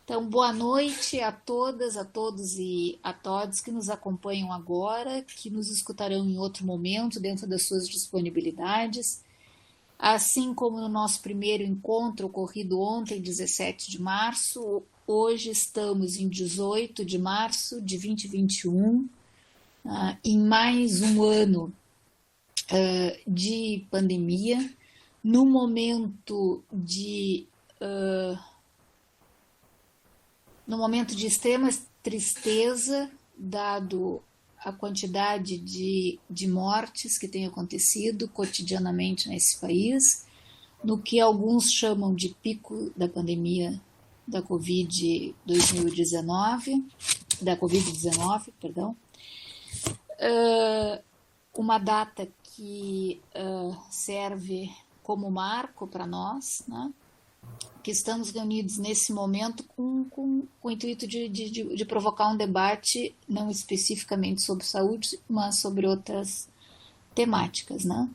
Então, boa noite a todas, a todos e a todos que nos acompanham agora, que nos escutarão em outro momento, dentro das suas disponibilidades. Assim como no nosso primeiro encontro, ocorrido ontem, 17 de março, hoje estamos em 18 de março de 2021, em mais um ano de pandemia, no momento de extrema tristeza, dado a quantidade de mortes que tem acontecido cotidianamente nesse país, no que alguns chamam de pico da pandemia da Covid-19, perdão. Uma data que serve como marco para nós, né? Que estamos reunidos nesse momento com o intuito de provocar um debate, não especificamente sobre saúde, mas sobre outras temáticas, né?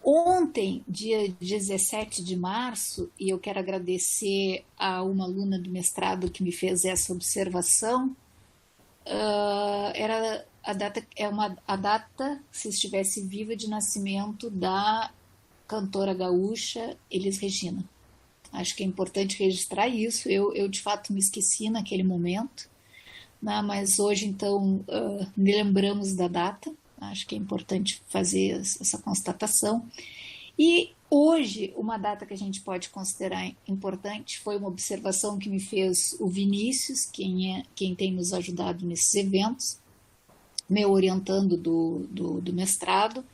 Ontem, dia 17 de março, e eu quero agradecer a uma aluna do mestrado que me fez essa observação, era a data, se estivesse viva, de nascimento da cantora gaúcha Elis Regina. Acho que é importante registrar isso. Eu de fato me esqueci naquele momento, né? Mas hoje, então, me lembramos da data. Acho que é importante fazer essa constatação. E hoje, uma data que a gente pode considerar importante foi uma observação que me fez o Vinícius, quem tem nos ajudado nesses eventos, me orientando do mestrado.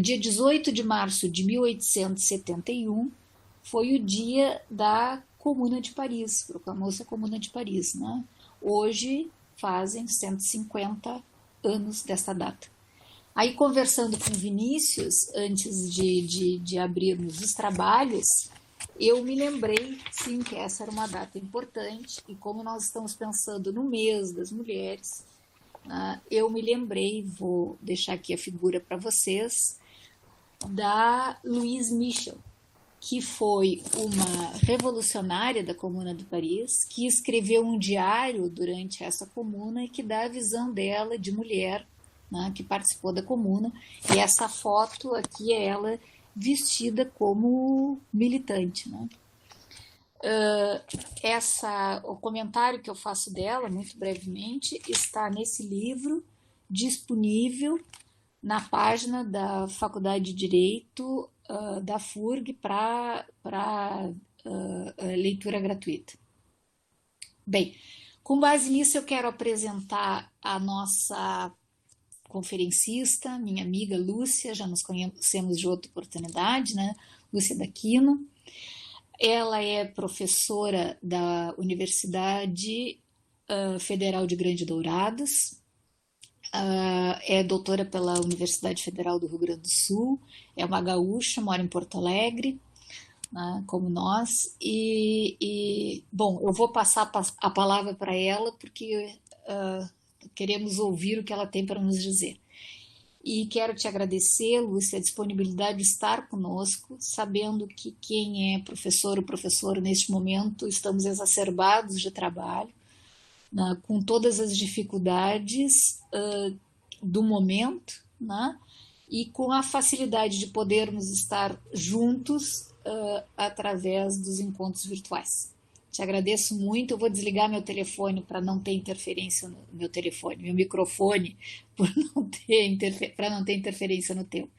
Dia 18 de março de 1871, foi o dia da Comuna de Paris, proclamou-se a Comuna de Paris, né? Hoje fazem 150 anos dessa data. Aí, conversando com o Vinícius, antes de abrirmos os trabalhos, eu me lembrei, sim, que essa era uma data importante, e como nós estamos pensando no mês das mulheres, eu me lembrei, vou deixar aqui a figura para vocês, da Louise Michel, que foi uma revolucionária da Comuna de Paris, que escreveu um diário durante essa comuna e que dá a visão dela de mulher, né, que participou da comuna. E essa foto aqui é ela vestida como militante, né? O comentário que eu faço dela, muito brevemente, está nesse livro, disponível na página da Faculdade de Direito da FURG para leitura gratuita. Bem, com base nisso eu quero apresentar a nossa conferencista, minha amiga Lúcia, já nos conhecemos de outra oportunidade, né? Lúcia Daquino. Ela é professora da Universidade Federal de Grande Dourados, é doutora pela Universidade Federal do Rio Grande do Sul, é uma gaúcha, mora em Porto Alegre, né, como nós, bom, eu vou passar a palavra para ela porque queremos ouvir o que ela tem para nos dizer. E quero te agradecer, Lúcia, a disponibilidade de estar conosco, sabendo que quem é professor ou professora neste momento estamos exacerbados de trabalho, né, com todas as dificuldades do momento, né, e com a facilidade de podermos estar juntos através dos encontros virtuais. Te agradeço muito. Eu vou desligar meu telefone para não ter interferência no meu telefone, meu microfone, para não ter interferência no teu.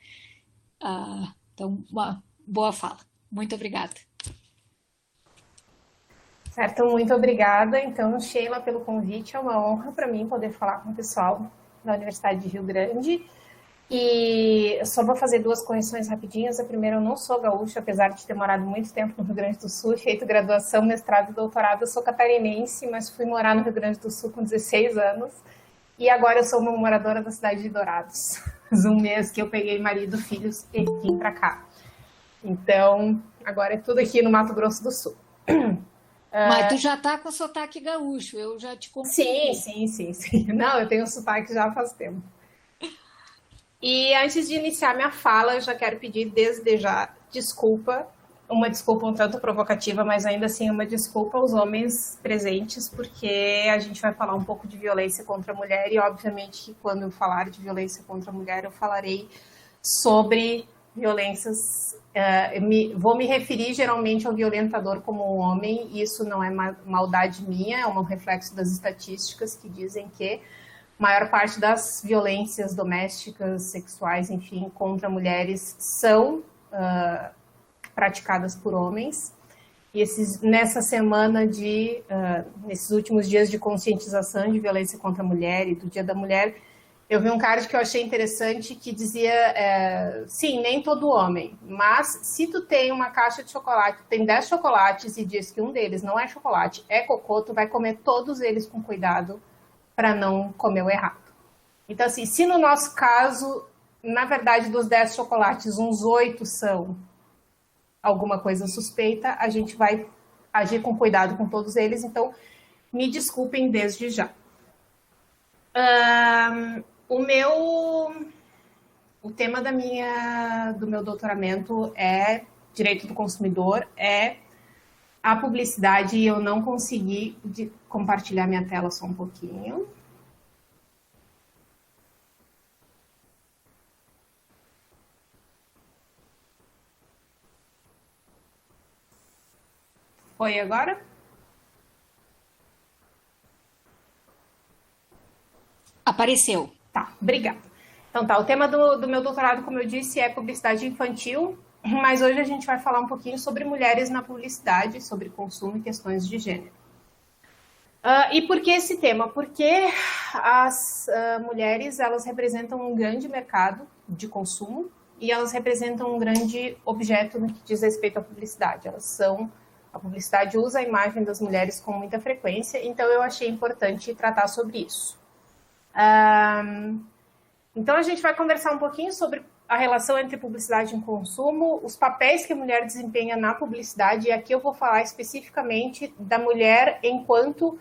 Então, uma boa fala. Muito obrigada. Certo, muito obrigada. Então, Sheila, pelo convite. É uma honra para mim poder falar com o pessoal da Universidade de Rio Grande. E só vou fazer duas correções rapidinhas. A primeira, eu não sou gaúcha, apesar de ter morado muito tempo no Rio Grande do Sul, feito graduação, mestrado e doutorado. Eu sou catarinense, mas fui morar no Rio Grande do Sul com 16 anos. E agora eu sou uma moradora da cidade de Dourados. Faz um mês que eu peguei marido, filhos e vim para cá. Então, agora é tudo aqui no Mato Grosso do Sul. Mas tu já tá com sotaque gaúcho, eu já te confundi. Sim. Não, eu tenho sotaque já faz tempo. E antes de iniciar minha fala, eu já quero pedir desde já desculpa uma desculpa um tanto provocativa, mas ainda assim uma desculpa aos homens presentes, porque a gente vai falar um pouco de violência contra a mulher e, obviamente, que quando eu falar de violência contra a mulher, eu falarei sobre violências. Vou me referir geralmente ao violentador como um homem, e isso não é maldade minha, é um reflexo das estatísticas que dizem que a maior parte das violências domésticas, sexuais, enfim, contra mulheres são praticadas por homens. E nessa semana nesses últimos dias de conscientização de violência contra a mulher e do Dia da Mulher, eu vi um card que eu achei interessante que dizia, sim, nem todo homem, mas se tu tem uma caixa de chocolate, tem 10 chocolates e diz que um deles não é chocolate, é cocô, tu vai comer todos eles com cuidado para não comer o errado. Então, assim, se no nosso caso, na verdade, dos 10 chocolates, uns 8 são alguma coisa suspeita, a gente vai agir com cuidado com todos eles, então me desculpem desde já. O tema do meu doutoramento é direito do consumidor, é a publicidade, e eu não consegui compartilhar minha tela só um pouquinho. Foi agora? Apareceu. Tá, obrigada. Então tá, o tema do meu doutorado, como eu disse, é publicidade infantil, mas hoje a gente vai falar um pouquinho sobre mulheres na publicidade, sobre consumo e questões de gênero. E por que esse tema? Porque as mulheres, elas representam um grande mercado de consumo e elas representam um grande objeto no que diz respeito à publicidade. A publicidade usa a imagem das mulheres com muita frequência, então eu achei importante tratar sobre isso. Então a gente vai conversar um pouquinho sobre a relação entre publicidade e consumo, os papéis que a mulher desempenha na publicidade, e aqui eu vou falar especificamente da mulher enquanto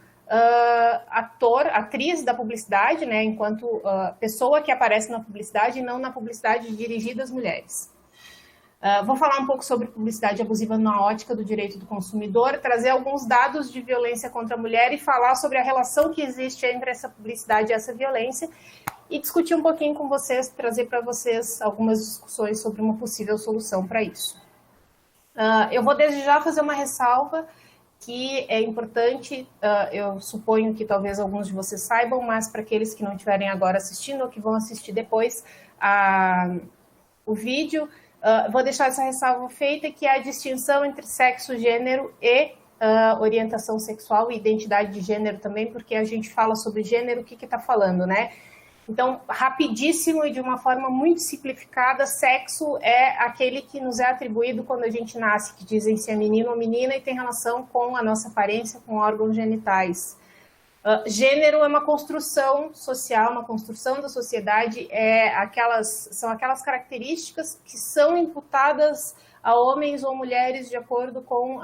atriz da publicidade, né, enquanto pessoa que aparece na publicidade e não na publicidade dirigida às mulheres. Vou falar um pouco sobre publicidade abusiva na ótica do direito do consumidor, trazer alguns dados de violência contra a mulher e falar sobre a relação que existe entre essa publicidade e essa violência e discutir um pouquinho com vocês, trazer para vocês algumas discussões sobre uma possível solução para isso. Eu vou desde já fazer uma ressalva que é importante, eu suponho que talvez alguns de vocês saibam, mas para aqueles que não estiverem agora assistindo ou que vão assistir depois o vídeo, vou deixar essa ressalva feita, que é a distinção entre sexo, gênero e orientação sexual e identidade de gênero também, porque a gente fala sobre gênero, o que está falando, né? Então, rapidíssimo e de uma forma muito simplificada, sexo é aquele que nos é atribuído quando a gente nasce, que dizem se é menino ou menina e tem relação com a nossa aparência, com órgãos genitais. Gênero é uma construção social, uma construção da sociedade, são aquelas características que são imputadas a homens ou mulheres de acordo com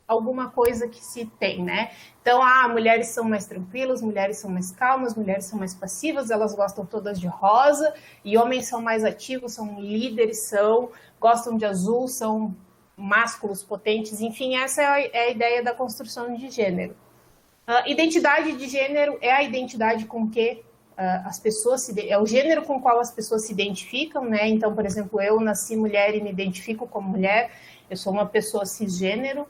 alguma coisa que se tem, né? Então, mulheres são mais tranquilas, mulheres são mais calmas, mulheres são mais passivas, elas gostam todas de rosa, e homens são mais ativos, são líderes, gostam de azul, são másculos, potentes, enfim, essa é a ideia da construção de gênero. Identidade de gênero é a identidade com que as pessoas é o gênero com o qual as pessoas se identificam, né? Então, por exemplo, eu nasci mulher e me identifico como mulher, eu sou uma pessoa cisgênero.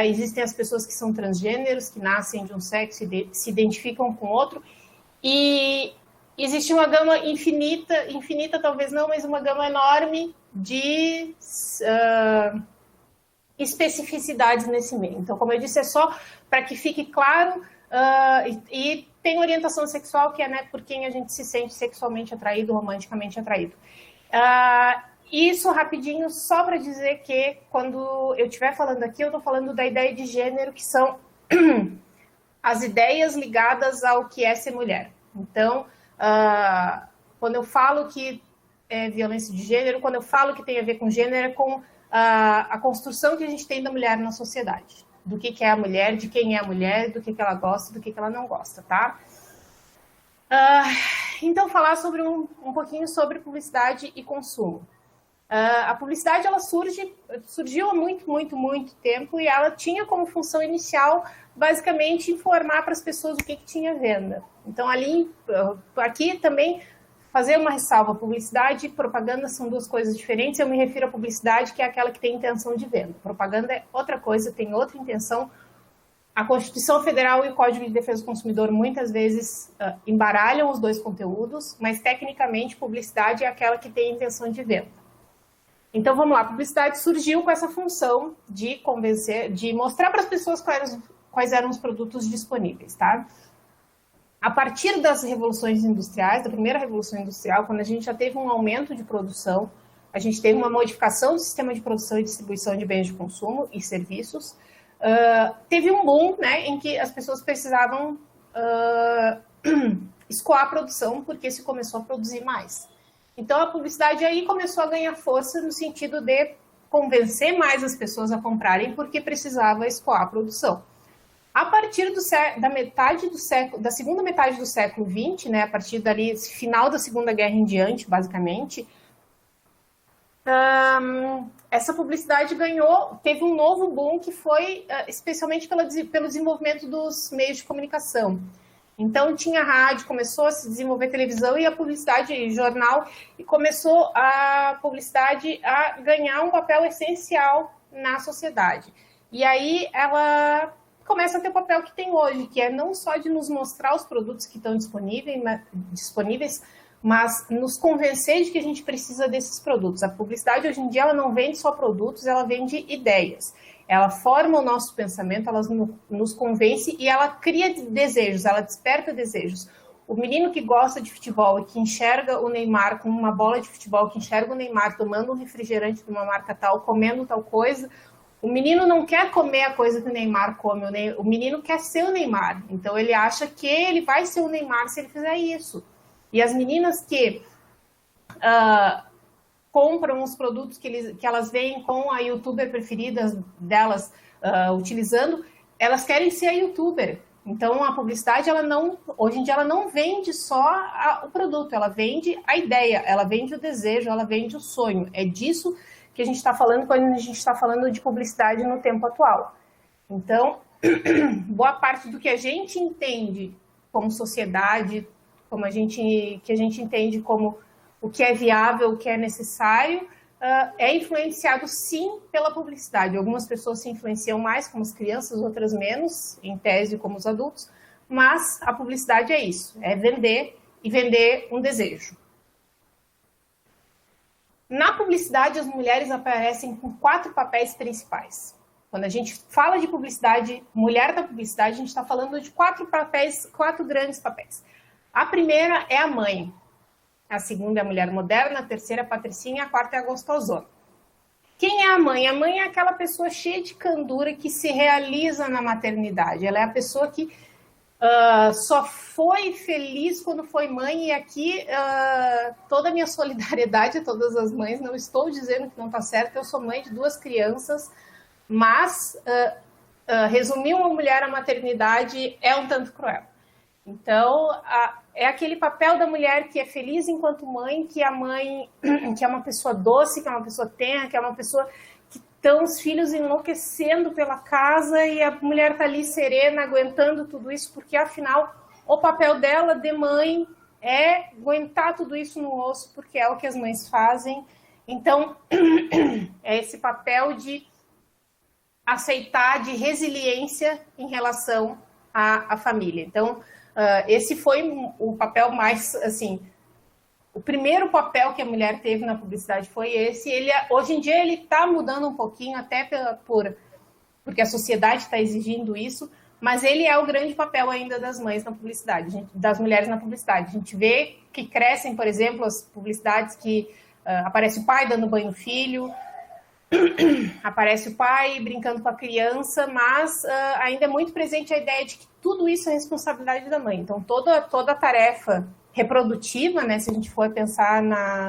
Existem as pessoas que são transgêneros, que nascem de um sexo e se identificam com outro, e existe uma gama infinita talvez não, mas uma gama enorme de especificidades nesse meio. Então, como eu disse, é só para que fique claro, e tem orientação sexual, que é, né, por quem a gente se sente sexualmente atraído, romanticamente atraído. Isso rapidinho, só para dizer que quando eu estiver falando aqui, eu estou falando da ideia de gênero, que são as ideias ligadas ao que é ser mulher. Então, quando eu falo que é violência de gênero, quando eu falo que tem a ver com gênero, é com a construção que a gente tem da mulher na sociedade. Do que é a mulher, de quem é a mulher, do que ela gosta, do que ela não gosta, tá? Então, falar sobre um pouquinho sobre publicidade e consumo. A publicidade ela surgiu há muito, muito, muito tempo e ela tinha como função inicial basicamente informar para as pessoas o que tinha à venda. Então aqui também fazer uma ressalva, publicidade e propaganda são duas coisas diferentes. Eu me refiro à publicidade, que é aquela que tem intenção de venda. Propaganda é outra coisa, tem outra intenção. A Constituição Federal e o Código de Defesa do Consumidor muitas vezes embaralham os dois conteúdos, mas tecnicamente publicidade é aquela que tem intenção de venda. Então vamos lá, a publicidade surgiu com essa função de convencer, de mostrar para as pessoas quais eram os produtos disponíveis, tá? A partir das revoluções industriais, da primeira revolução industrial, quando a gente já teve um aumento de produção, a gente teve uma modificação do sistema de produção e distribuição de bens de consumo e serviços, teve um boom, né, em que as pessoas precisavam escoar a produção porque se começou a produzir mais. Então a publicidade aí começou a ganhar força no sentido de convencer mais as pessoas a comprarem porque precisava escoar a produção. A partir da segunda metade do século XX, né, a partir dali, final da Segunda Guerra em diante, basicamente, essa publicidade teve um novo boom que foi especialmente pelo desenvolvimento dos meios de comunicação. Então tinha rádio, começou a se desenvolver televisão e a publicidade, jornal, e começou a publicidade a ganhar um papel essencial na sociedade. E aí ela começa a ter o papel que tem hoje, que é não só de nos mostrar os produtos que estão disponíveis, mas nos convencer de que a gente precisa desses produtos. A publicidade, hoje em dia, ela não vende só produtos, ela vende ideias. Ela forma o nosso pensamento, ela nos convence e ela cria desejos, ela desperta desejos. O menino que gosta de futebol e que enxerga o Neymar com uma bola de futebol, que enxerga o Neymar tomando um refrigerante de uma marca tal, comendo tal coisa, o menino não quer comer a coisa que o Neymar come, o menino quer ser o Neymar. Então ele acha que ele vai ser o Neymar se ele fizer isso. E as meninas que compram os produtos que elas veem com a youtuber preferida delas utilizando, elas querem ser a youtuber. Então a publicidade, hoje em dia, ela não vende só o produto, ela vende a ideia, ela vende o desejo, ela vende o sonho. É disso que a gente está falando quando a gente está falando de publicidade no tempo atual. Então, boa parte do que a gente entende como sociedade, que a gente entende como o que é viável, o que é necessário, é influenciado sim pela publicidade. Algumas pessoas se influenciam mais, como as crianças, outras menos, em tese como os adultos, mas a publicidade é isso, é vender e vender um desejo. Na publicidade, as mulheres aparecem com 4 papéis principais. Quando a gente fala de publicidade, mulher da publicidade, a gente está falando de 4 grandes papéis. A primeira é a mãe, a segunda é a mulher moderna, a terceira é a patricinha e a quarta é a gostosona. Quem é a mãe? A mãe é aquela pessoa cheia de candura que se realiza na maternidade. Ela é a pessoa que só foi feliz quando foi mãe, e aqui toda a minha solidariedade a todas as mães, não estou dizendo que não está certo, eu sou mãe de 2 crianças, mas resumir uma mulher à maternidade é um tanto cruel. Então, é aquele papel da mulher que é feliz enquanto mãe, que a mãe que é uma pessoa doce, que é uma pessoa tenra, que é uma pessoa que estão os filhos enlouquecendo pela casa e a mulher está ali serena, aguentando tudo isso, porque afinal o papel dela de mãe é aguentar tudo isso no osso, porque é o que as mães fazem. Então, é esse papel de aceitar, de resiliência em relação à família. Então, esse foi o papel mais, assim, o primeiro papel que a mulher teve na publicidade foi esse. Hoje em dia ele está mudando um pouquinho, até porque a sociedade está exigindo isso, mas ele é o grande papel ainda das mães na publicidade, das mulheres na publicidade. A gente vê que crescem, por exemplo, as publicidades que aparece o pai dando banho no filho, aparece o pai brincando com a criança, mas ainda é muito presente a ideia de que tudo isso é responsabilidade da mãe. Então, toda a tarefa reprodutiva, né, se a gente for pensar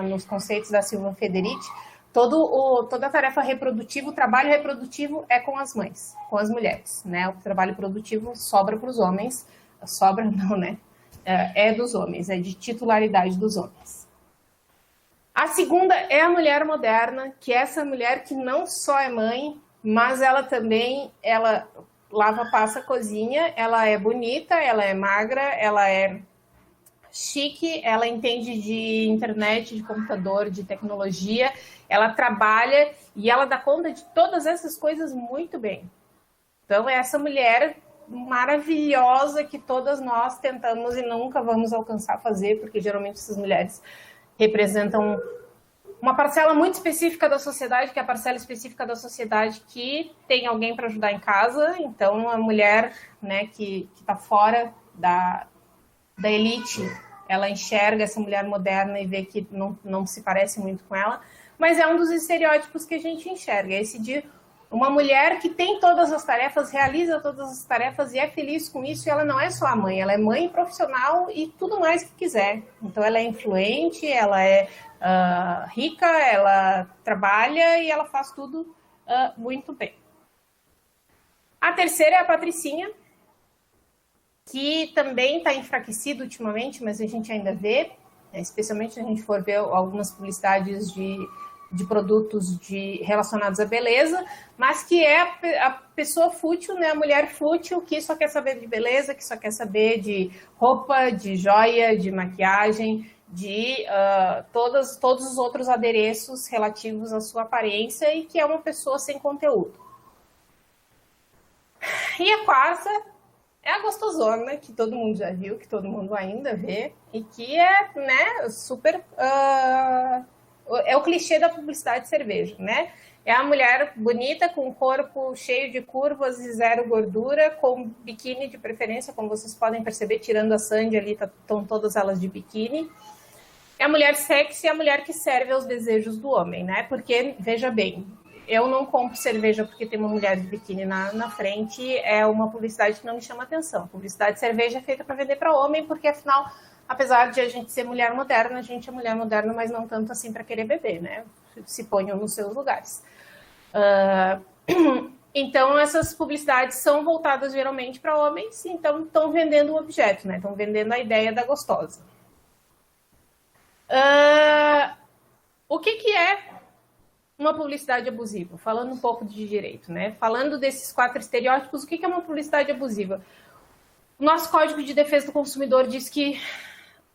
nos conceitos da Silvia Federici, toda a tarefa reprodutiva, o trabalho reprodutivo é com as mães, com as mulheres, né? O trabalho produtivo sobra para os homens, sobra não, né? É dos homens, é de titularidade dos homens. A segunda é a mulher moderna, que é essa mulher que não só é mãe, mas ela também, ela lava, passa, cozinha, ela é bonita, ela é magra, ela é chique, ela entende de internet, de computador, de tecnologia, ela trabalha e ela dá conta de todas essas coisas muito bem. Então, é essa mulher maravilhosa que todas nós tentamos e nunca vamos alcançar a fazer, porque geralmente essas mulheres representam uma parcela muito específica da sociedade, que é a parcela específica da sociedade que tem alguém para ajudar em casa. Então, a mulher, né, que está fora da elite, ela enxerga essa mulher moderna e vê que não se parece muito com ela, mas é um dos estereótipos que a gente enxerga, esse de uma mulher que tem todas as tarefas, realiza todas as tarefas e é feliz com isso, e ela não é só a mãe, ela é mãe profissional e tudo mais que quiser. Então ela é influente, ela é rica, ela trabalha e ela faz tudo muito bem. A terceira é a Patricinha, que também está enfraquecido ultimamente, mas a gente ainda vê, especialmente se a gente for ver algumas publicidades de produtos relacionados à beleza, mas que é a pessoa fútil, né? A mulher fútil que só quer saber de beleza, que só quer saber de roupa, de joia, de maquiagem, de todos os outros adereços relativos à sua aparência e que é uma pessoa sem conteúdo. E a quarta é a gostosona, que todo mundo já viu, que todo mundo ainda vê, e que é, né, super... é o clichê da publicidade de cerveja, né? É a mulher bonita, com o corpo cheio de curvas e zero gordura, com biquíni de preferência, como vocês podem perceber, tirando a Sandy ali, estão todas elas de biquíni. É a mulher sexy, é a mulher que serve aos desejos do homem, né? Porque, veja bem, eu não compro cerveja porque tem uma mulher de biquíni na frente, é uma publicidade que não me chama atenção. Publicidade de cerveja é feita para vender para homem, porque afinal, apesar de a gente ser mulher moderna, a gente é mulher moderna, mas não tanto assim para querer beber, né? Se ponham nos seus lugares. Então, essas publicidades são voltadas geralmente para homens, então estão vendendo o objeto, né? Estão vendendo a ideia da gostosa. O que é uma publicidade abusiva? Falando um pouco de direito, né? Falando desses 4 estereótipos, o que é uma publicidade abusiva? O nosso Código de Defesa do Consumidor diz que,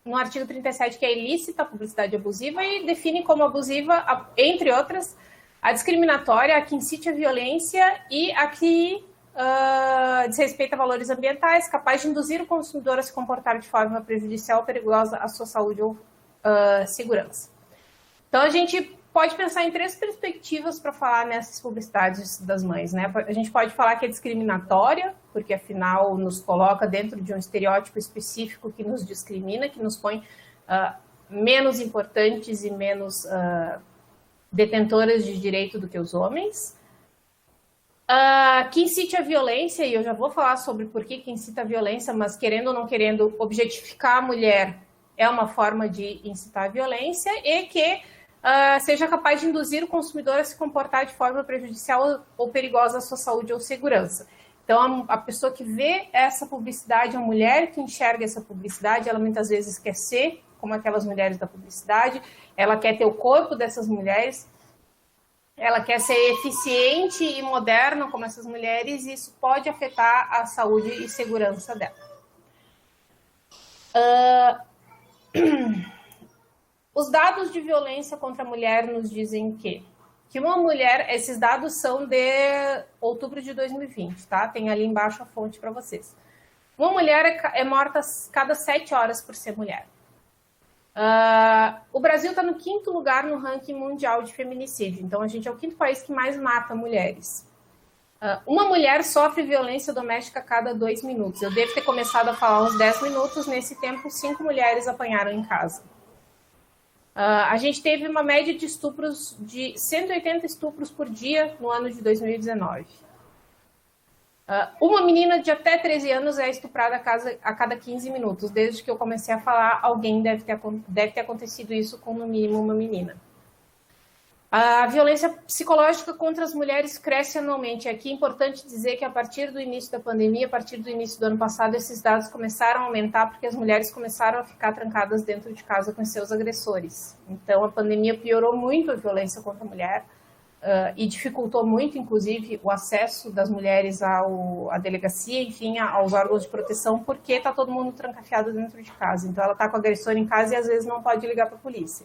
no artigo 37, que é ilícita a publicidade abusiva e define como abusiva, entre outras, a discriminatória, a que incite a violência e a que desrespeita valores ambientais, capaz de induzir o consumidor a se comportar de forma prejudicial ou perigosa à sua saúde ou segurança. Então, a gente pode pensar em 3 perspectivas para falar nessas publicidades das mães, né? A gente pode falar que é discriminatória, porque afinal nos coloca dentro de um estereótipo específico que nos discrimina, que nos põe menos importantes e menos detentoras de direito do que os homens. Que incite a violência, e eu já vou falar sobre por que incita a violência, mas querendo ou não querendo, objetificar a mulher é uma forma de incitar a violência, e que seja capaz de induzir o consumidor a se comportar de forma prejudicial ou perigosa à sua saúde ou segurança. Então, a pessoa que vê essa publicidade, a mulher que enxerga essa publicidade, ela muitas vezes quer ser como aquelas mulheres da publicidade, ela quer ter o corpo dessas mulheres, ela quer ser eficiente e moderna como essas mulheres, e isso pode afetar a saúde e segurança dela. Os dados de violência contra a mulher nos dizem que uma mulher, esses dados são de outubro de 2020, tá? Tem ali embaixo a fonte para vocês. Uma mulher é morta cada 7 horas por ser mulher. O Brasil está no 5º lugar no ranking mundial de feminicídio, então a gente é o 5º país que mais mata mulheres. Uma mulher sofre violência doméstica a cada 2 minutos. Eu devo ter começado a falar uns 10 minutos, nesse tempo 5 mulheres apanharam em casa. A gente teve uma média de estupros de 180 estupros por dia no ano de 2019. Uma menina de até 13 anos é estuprada a cada 15 minutos. Desde que eu comecei a falar, alguém deve ter acontecido isso com no mínimo uma menina. A violência psicológica contra as mulheres cresce anualmente. Aqui é importante dizer que a partir do início da pandemia, a partir do início do ano passado, esses dados começaram a aumentar porque as mulheres começaram a ficar trancadas dentro de casa com seus agressores. Então, a pandemia piorou muito a violência contra a mulher e dificultou muito, inclusive, o acesso das mulheres à delegacia, enfim, aos órgãos de proteção, porque está todo mundo trancafiado dentro de casa. Então, ela está com o agressor em casa e, às vezes, não pode ligar para a polícia.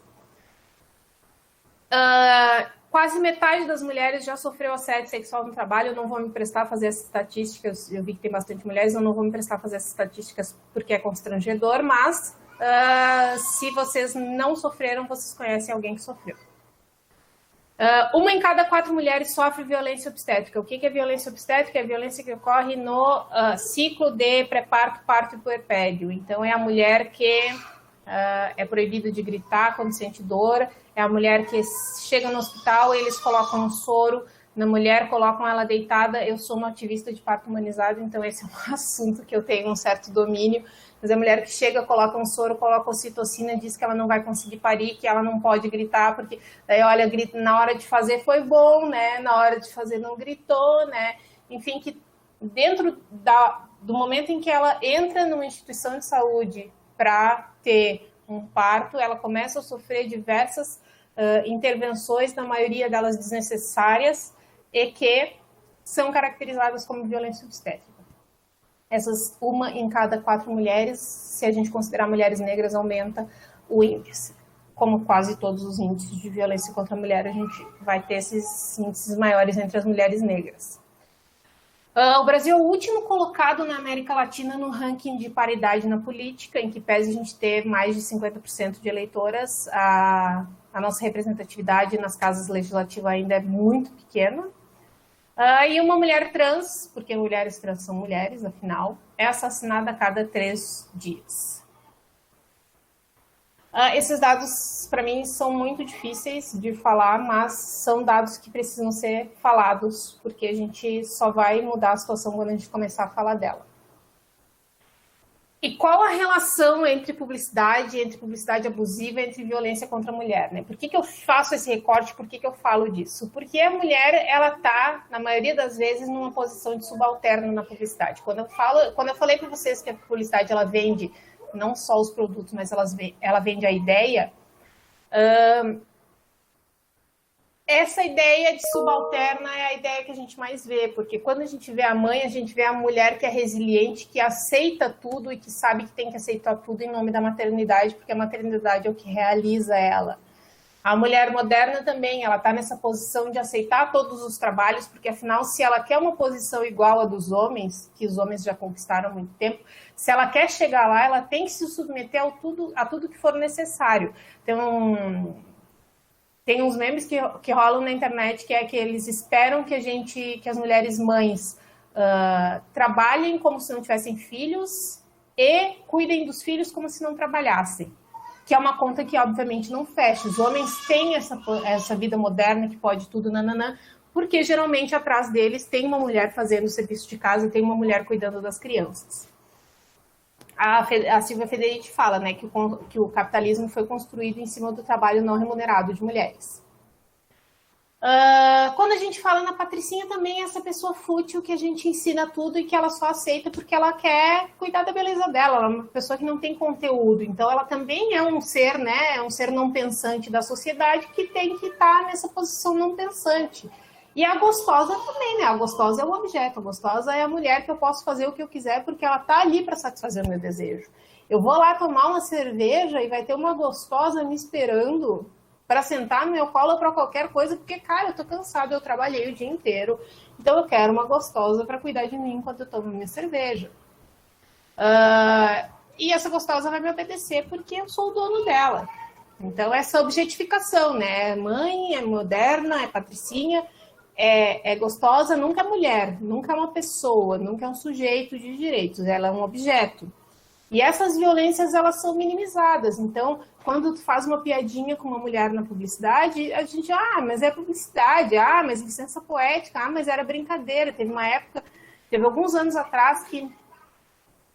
Quase metade das mulheres já sofreu assédio sexual no trabalho. Eu não vou me prestar a fazer essas estatísticas, eu vi que tem bastante mulheres, eu não vou me prestar a fazer essas estatísticas porque é constrangedor, mas se vocês não sofreram, vocês conhecem alguém que sofreu. Uma em cada 4 mulheres sofre violência obstétrica. O que é violência obstétrica? É a violência que ocorre no ciclo de pré-parto, parto e puerpério. Então, é a mulher que é proibido de gritar quando sente dor, é a mulher que chega no hospital e eles colocam um soro na mulher, colocam ela deitada. Eu sou uma ativista de parto humanizado, então esse é um assunto que eu tenho um certo domínio, mas a mulher que chega, coloca um soro, coloca ocitocina, diz que ela não vai conseguir parir, que ela não pode gritar, porque daí, olha, grita, na hora de fazer foi bom, né, na hora de fazer não gritou, né, enfim, que dentro do momento em que ela entra numa instituição de saúde para ter um parto, ela começa a sofrer diversas intervenções, na maioria delas desnecessárias, e que são caracterizadas como violência obstétrica. Essas 1 em cada 4 mulheres, se a gente considerar mulheres negras, aumenta o índice. Como quase todos os índices de violência contra a mulher, a gente vai ter esses índices maiores entre as mulheres negras. O Brasil é o último colocado na América Latina no ranking de paridade na política, em que pese a gente ter mais de 50% de eleitoras, a nossa representatividade nas casas legislativas ainda é muito pequena. E uma mulher trans, porque mulheres trans são mulheres, afinal, é assassinada a cada 3 dias. Esses dados, para mim, são muito difíceis de falar, mas são dados que precisam ser falados, porque a gente só vai mudar a situação quando a gente começar a falar dela. E qual a relação entre publicidade abusiva, entre violência contra a mulher, né? Por que eu faço esse recorte, por que eu falo disso? Porque a mulher, ela está, na maioria das vezes, numa posição de subalterno na publicidade. Quando eu falei para vocês que a publicidade, ela vende não só os produtos, mas ela vende a ideia, essa ideia de subalterna é a ideia que a gente mais vê, porque quando a gente vê a mãe, a gente vê a mulher que é resiliente, que aceita tudo e que sabe que tem que aceitar tudo em nome da maternidade, porque a maternidade é o que realiza ela. A mulher moderna também, ela está nessa posição de aceitar todos os trabalhos, porque afinal, se ela quer uma posição igual a dos homens, que os homens já conquistaram há muito tempo, se ela quer chegar lá, ela tem que se submeter a tudo que for necessário. Tem uns memes que rolam na internet, que é que eles esperam que as mulheres mães trabalhem como se não tivessem filhos e cuidem dos filhos como se não trabalhassem. Que é uma conta que, obviamente, não fecha. Os homens têm essa vida moderna que pode tudo, nananã, porque geralmente atrás deles tem uma mulher fazendo o serviço de casa e tem uma mulher cuidando das crianças. A Silvia Federici fala, né, que o capitalismo foi construído em cima do trabalho não remunerado de mulheres. Quando a gente fala na Patricinha, também é essa pessoa fútil que a gente ensina tudo e que ela só aceita porque ela quer cuidar da beleza dela. Ela é uma pessoa que não tem conteúdo. Então, ela também é um ser, né? É um ser não pensante da sociedade que tem que estar nessa posição não pensante. E a gostosa também, né? A gostosa é o objeto. A gostosa é a mulher que eu posso fazer o que eu quiser porque ela tá ali para satisfazer o meu desejo. Eu vou lá tomar uma cerveja e vai ter uma gostosa me esperando para sentar no meu colo para qualquer coisa, porque, cara, eu tô cansada, eu trabalhei o dia inteiro, então eu quero uma gostosa para cuidar de mim enquanto eu tomo minha cerveja. E essa gostosa vai me obedecer porque eu sou o dono dela. Então, essa objetificação, né? Mãe, é moderna, é patricinha, é gostosa, nunca é mulher, nunca é uma pessoa, nunca é um sujeito de direitos, ela é um objeto. E essas violências, elas são minimizadas. Então, quando tu faz uma piadinha com uma mulher na publicidade, a gente, mas é publicidade, mas licença poética, mas era brincadeira. Teve alguns anos atrás que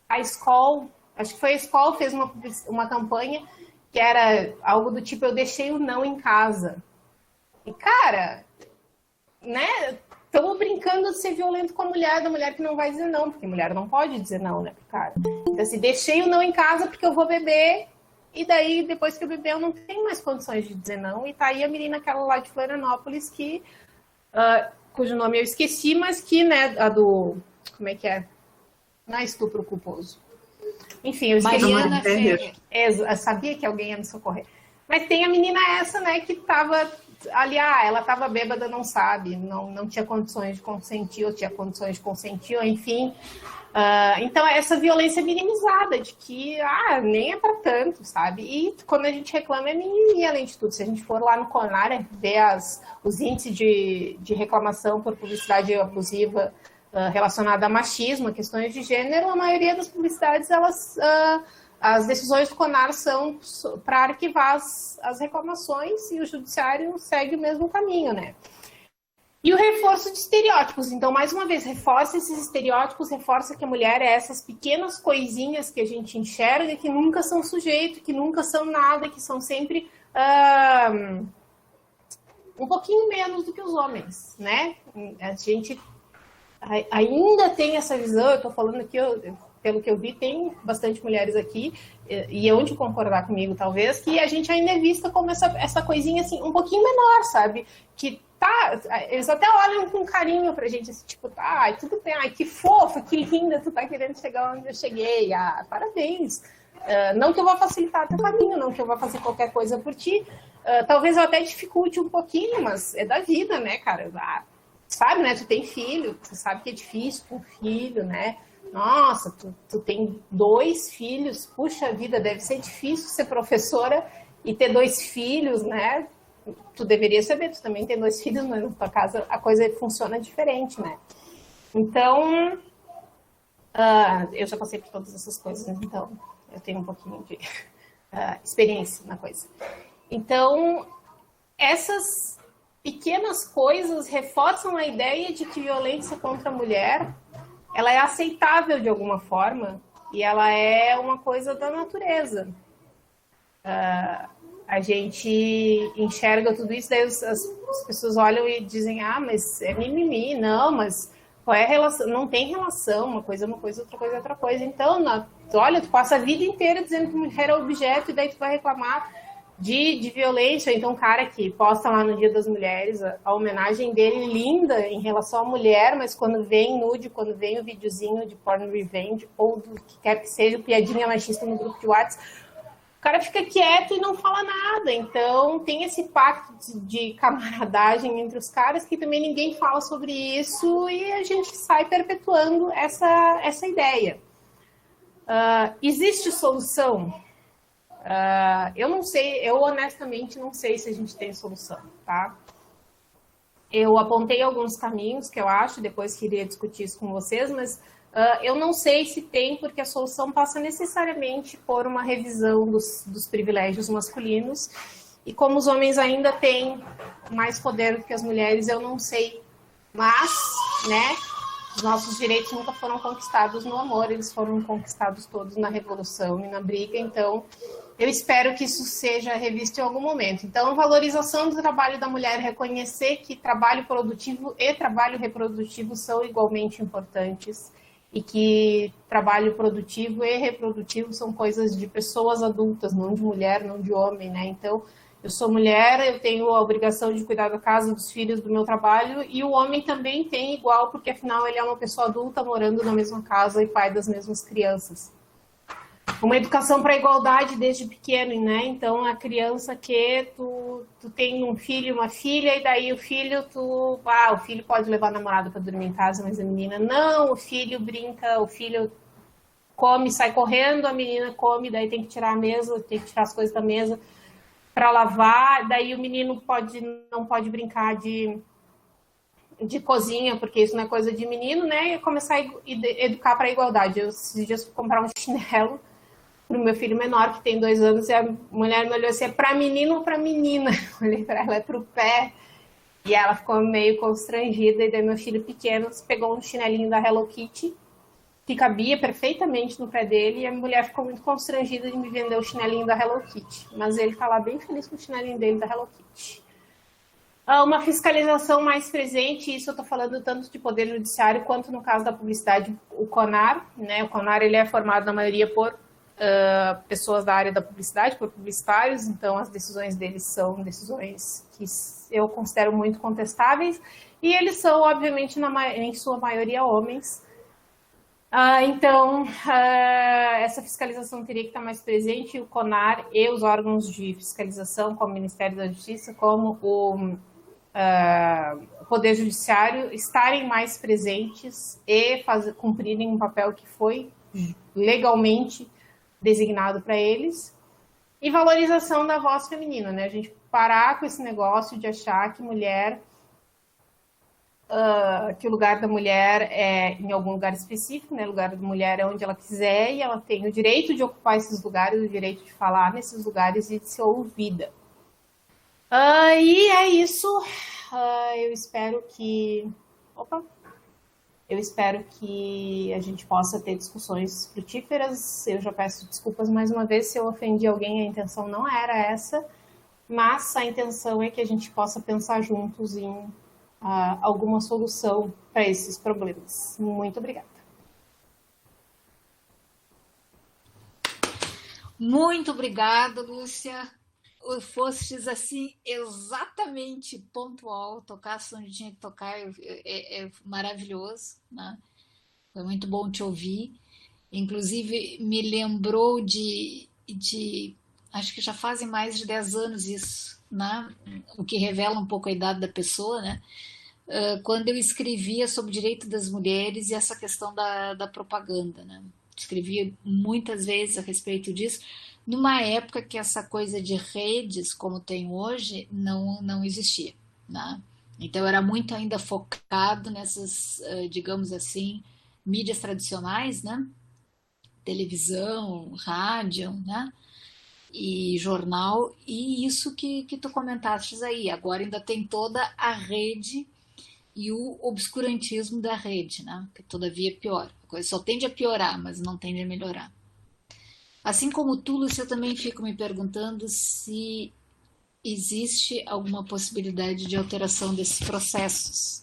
a Skol, acho que foi a Skol, fez uma campanha que era algo do tipo, eu deixei o não em casa. cara, né? Estamos brincando de ser violento com a mulher, da mulher que não vai dizer não, porque mulher não pode dizer não, né, pro cara. Então, assim, deixei o não em casa porque eu vou beber, e daí, depois que eu beber, eu não tenho mais condições de dizer não. E tá aí a menina, aquela lá de Florianópolis, que, cujo nome eu esqueci, mas que, né, a do... Como é que é? Não é estupro culposo. Enfim, eu esqueci. Mariana Ferrer. Eu sabia que alguém ia me socorrer. Mas tem a menina essa, né, que tava ali, ela tava bêbada, não sabe, não tinha condições de consentir, ou tinha condições de consentir, ou enfim. Então, essa violência minimizada, de que, nem é para tanto, sabe? E quando a gente reclama, é mimimi, além de tudo. Se a gente for lá no CONAR, ver os índices de reclamação por publicidade abusiva relacionada a machismo, a questões de gênero, a maioria das publicidades, as decisões do CONAR são para arquivar as reclamações, e o judiciário segue o mesmo caminho, né? E o reforço de estereótipos. Então, mais uma vez, reforça esses estereótipos, reforça que a mulher é essas pequenas coisinhas que a gente enxerga, que nunca são sujeito, que nunca são nada, que são sempre um pouquinho menos do que os homens, né? A gente ainda tem essa visão, eu estou falando aqui, pelo que eu vi, tem bastante mulheres aqui, e eu de concordar comigo, talvez, que a gente ainda é vista como essa coisinha, assim, um pouquinho menor, sabe? Que eles até olham com carinho pra gente, assim, tipo, tudo bem, que fofa, que linda, tu tá querendo chegar onde eu cheguei, parabéns. Não que eu vá facilitar teu caminho, não que eu vá fazer qualquer coisa por ti, talvez eu até dificulte um pouquinho, mas é da vida, né, cara? Sabe, né, tu tem filho, tu sabe que é difícil com filho, né? Nossa, tu tem 2 filhos, puxa vida, deve ser difícil ser professora e ter 2 filhos, né? Tu deveria saber, tu também tem 2 filhos, mas na tua casa a coisa funciona diferente, né? Então, eu já passei por todas essas coisas, então eu tenho um pouquinho de experiência na coisa. Então, essas pequenas coisas reforçam a ideia de que violência contra a mulher, ela é aceitável de alguma forma, e ela é uma coisa da natureza. A gente enxerga tudo isso, daí as pessoas olham e dizem, mas é mimimi. Não, mas qual é a relação? Não tem relação, uma coisa é uma coisa, outra coisa é outra coisa. Então, olha, tu passa a vida inteira dizendo que mulher é objeto, e daí tu vai reclamar de violência. Então, um cara que posta lá no Dia das Mulheres a homenagem dele linda em relação à mulher, mas quando vem nude, quando vem o videozinho de porn revenge, ou do que quer que seja, piadinha machista no grupo de WhatsApp, o cara fica quieto e não fala nada. Então, tem esse pacto de camaradagem entre os caras, que também ninguém fala sobre isso, e a gente sai perpetuando essa ideia. Existe solução? Eu não sei, eu honestamente não sei se a gente tem solução, tá? Eu apontei alguns caminhos que eu acho, depois queria discutir isso com vocês, mas eu não sei se tem, porque a solução passa necessariamente por uma revisão dos privilégios masculinos, e como os homens ainda têm mais poder do que as mulheres, eu não sei, mas, né, os nossos direitos nunca foram conquistados no amor, eles foram conquistados todos na revolução e na briga. Então eu espero que isso seja revisto em algum momento. Então, valorização do trabalho da mulher, reconhecer que trabalho produtivo e trabalho reprodutivo são igualmente importantes, e que trabalho produtivo e reprodutivo são coisas de pessoas adultas, não de mulher, não de homem, né? Então, eu sou mulher, eu tenho a obrigação de cuidar da casa, dos filhos, do meu trabalho, e o homem também tem igual, porque afinal ele é uma pessoa adulta morando na mesma casa e pai das mesmas crianças. Uma educação para a igualdade desde pequeno, né? Então, a criança que tu tem um filho e uma filha, e daí o filho o filho pode levar a namorada para dormir em casa, mas a menina não, o filho brinca, o filho come, sai correndo, a menina come, daí tem que tirar a mesa, tem que tirar as coisas da mesa para lavar, daí o menino não pode brincar de cozinha, porque isso não é coisa de menino, né? E começar a educar para a igualdade. Esses dias fui comprar um chinelo pro meu filho menor, que tem 2 anos, e a mulher me olhou assim, é para menino ou para menina? Eu olhei para ela, é pro pé. E ela ficou meio constrangida, e daí meu filho pequeno pegou um chinelinho da Hello Kitty, que cabia perfeitamente no pé dele, e a mulher ficou muito constrangida de me vender o chinelinho da Hello Kitty. Mas ele tá lá bem feliz com o chinelinho dele da Hello Kitty. Uma fiscalização mais presente, isso eu estou falando tanto de Poder Judiciário quanto no caso da publicidade, o CONAR, né? O CONAR ele é formado na maioria por pessoas da área da publicidade, por publicitários, então as decisões deles são decisões que eu considero muito contestáveis, e eles são, obviamente, em sua maioria homens. Então, essa fiscalização teria que estar mais presente, o CONAR e os órgãos de fiscalização, como o Ministério da Justiça, como o Poder Judiciário, estarem mais presentes e cumprirem um papel que foi legalmente designado para eles. E valorização da voz feminina, né? A gente parar com esse negócio de achar que mulher... que o lugar da mulher é em algum lugar específico, né? O lugar da mulher é onde ela quiser e ela tem o direito de ocupar esses lugares, o direito de falar nesses lugares e de ser ouvida. E é isso. Eu espero que... Eu espero que a gente possa ter discussões frutíferas. Eu já peço desculpas mais uma vez se eu ofendi alguém, a intenção não era essa, mas a intenção é que a gente possa pensar juntos em alguma solução para esses problemas. Muito obrigada. Muito obrigada, Lúcia. Fostes assim exatamente pontual, tocasse onde tinha que tocar, é maravilhoso, né? Foi muito bom te ouvir. Inclusive me lembrou acho que já fazem mais de 10 anos isso, né? O que revela um pouco a idade da pessoa, né? Quando eu escrevia sobre o direito das mulheres e essa questão da propaganda, né? Escrevia muitas vezes a respeito disso, numa época que essa coisa de redes, como tem hoje, não existia, né? Então era muito ainda focado nessas, digamos assim, mídias tradicionais, né? Televisão, rádio, né? E jornal, e isso que tu comentaste aí. Agora ainda tem toda a rede e o obscurantismo da rede, né? Que todavia é pior. A coisa só tende a piorar, mas não tende a melhorar. Assim como tu, Lúcia, eu também fico me perguntando se existe alguma possibilidade de alteração desses processos.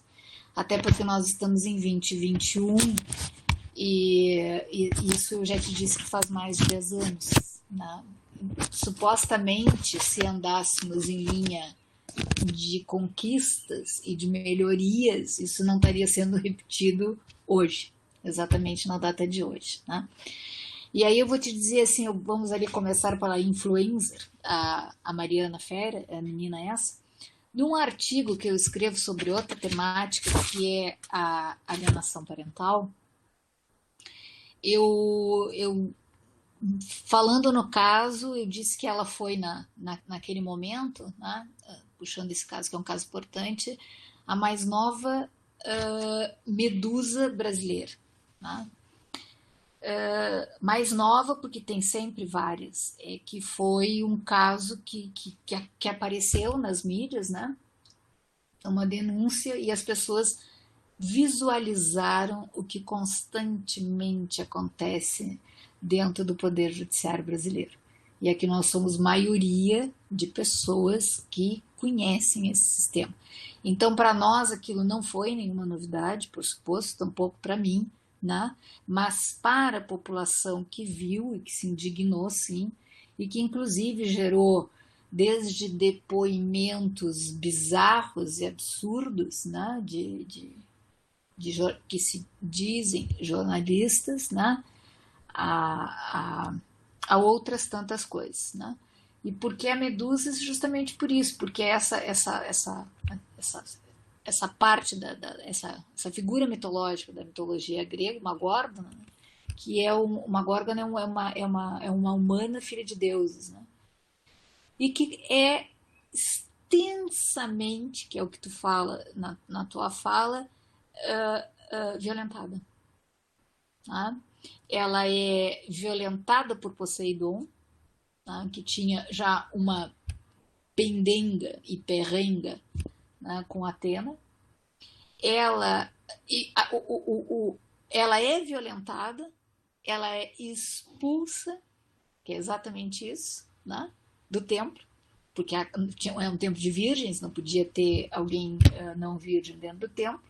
Até porque nós estamos em 2021 e isso eu já te disse que faz mais de 10 anos, né? Supostamente, se andássemos em linha de conquistas e de melhorias, isso não estaria sendo repetido hoje, exatamente na data de hoje, né? E aí eu vou te dizer assim, vamos ali começar pela influencer, a Mariana Ferrer, a menina essa, num artigo que eu escrevo sobre outra temática, que é a alienação parental, eu falando no caso, eu disse que ela foi naquele momento, né, puxando esse caso, que é um caso importante, a mais nova medusa brasileira. Né? Mais nova, porque tem sempre várias, que foi um caso que apareceu nas mídias, né? Uma denúncia, e as pessoas visualizaram o que constantemente acontece dentro do Poder Judiciário brasileiro. E aqui nós somos maioria de pessoas que conhecem esse sistema. Então, para nós, aquilo não foi nenhuma novidade, por suposto, tampouco para mim, né? Mas para a população que viu e que se indignou, sim, e que inclusive gerou desde depoimentos bizarros e absurdos, né? Que se dizem jornalistas, né? A outras tantas coisas, né? E por que a medusa? Justamente por isso, porque essa parte essa figura mitológica da mitologia grega, uma górgona, né? Que uma górgona é uma humana filha de deuses, né? E que é extensamente, que é o que tu fala na tua fala, violentada. Tá? Ela é violentada por Poseidon, tá? Que tinha já uma pendenga e perrenga, né, com Atena. Ela é violentada, ela é expulsa, que é exatamente isso, né, do templo, porque é um templo de virgens, não podia ter alguém não virgem dentro do templo.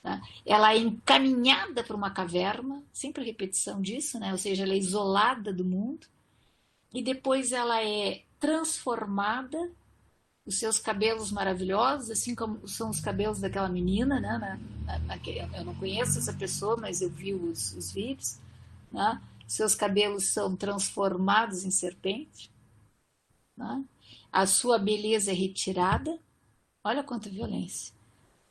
Né? Ela é encaminhada para uma caverna, sempre a repetição disso, né? Ou seja, ela é isolada do mundo, e depois ela é transformada, os seus cabelos maravilhosos, assim como são os cabelos daquela menina, né? Eu não conheço essa pessoa, mas eu vi os vídeos, né? Seus cabelos são transformados em serpente, né? A sua beleza é retirada, olha quanta violência,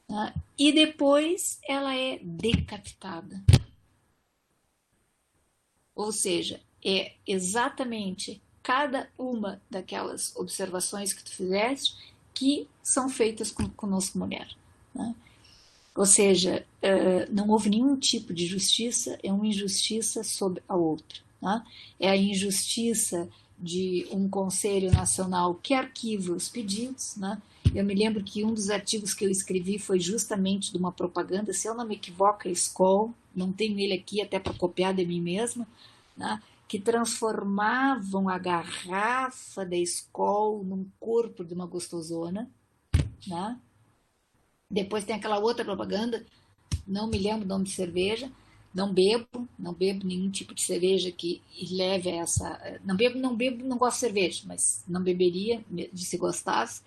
né? E depois ela é decapitada. Ou seja, é exatamente cada uma daquelas observações que tu fizeste que são feitas conosco mulher. Né? Ou seja, não houve nenhum tipo de justiça, é uma injustiça sobre a outra. Né? É a injustiça de um Conselho Nacional que arquiva os pedidos. Né? Eu me lembro que um dos artigos que eu escrevi foi justamente de uma propaganda, se eu não me equivoco, é Skol, não tenho ele aqui até para copiar de mim mesma, né? Que transformavam a garrafa da Skol num corpo de uma gostosona. Né? Depois tem aquela outra propaganda, não me lembro o nome de cerveja, não bebo nenhum tipo de cerveja que leve a essa. Não bebo, não gosto de cerveja, mas não beberia, de se gostasse.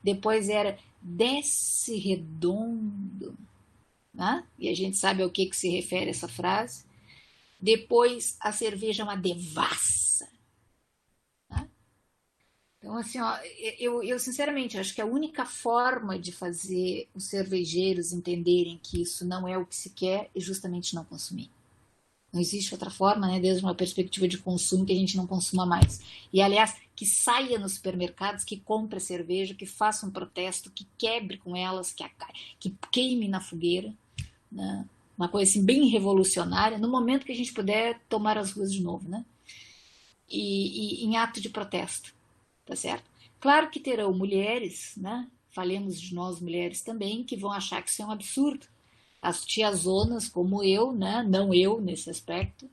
Depois era desce redondo, né? E a gente sabe ao que se refere essa frase. Depois a cerveja é uma devassa. Né? Então, assim, ó, eu sinceramente acho que a única forma de fazer os cervejeiros entenderem que isso não é o que se quer é justamente não consumir. Não existe outra forma, né, desde uma perspectiva de consumo, que a gente não consuma mais. E, aliás, que saia nos supermercados, que compre cerveja, que faça um protesto, que quebre com elas, que queime na fogueira. Né? Uma coisa assim, bem revolucionária, no momento que a gente puder tomar as ruas de novo. Né? E em ato de protesto. Tá certo? Claro que terão mulheres, né? Falemos de nós mulheres também, que vão achar que isso é um absurdo. As tiazonas como eu, né? Não eu nesse aspecto,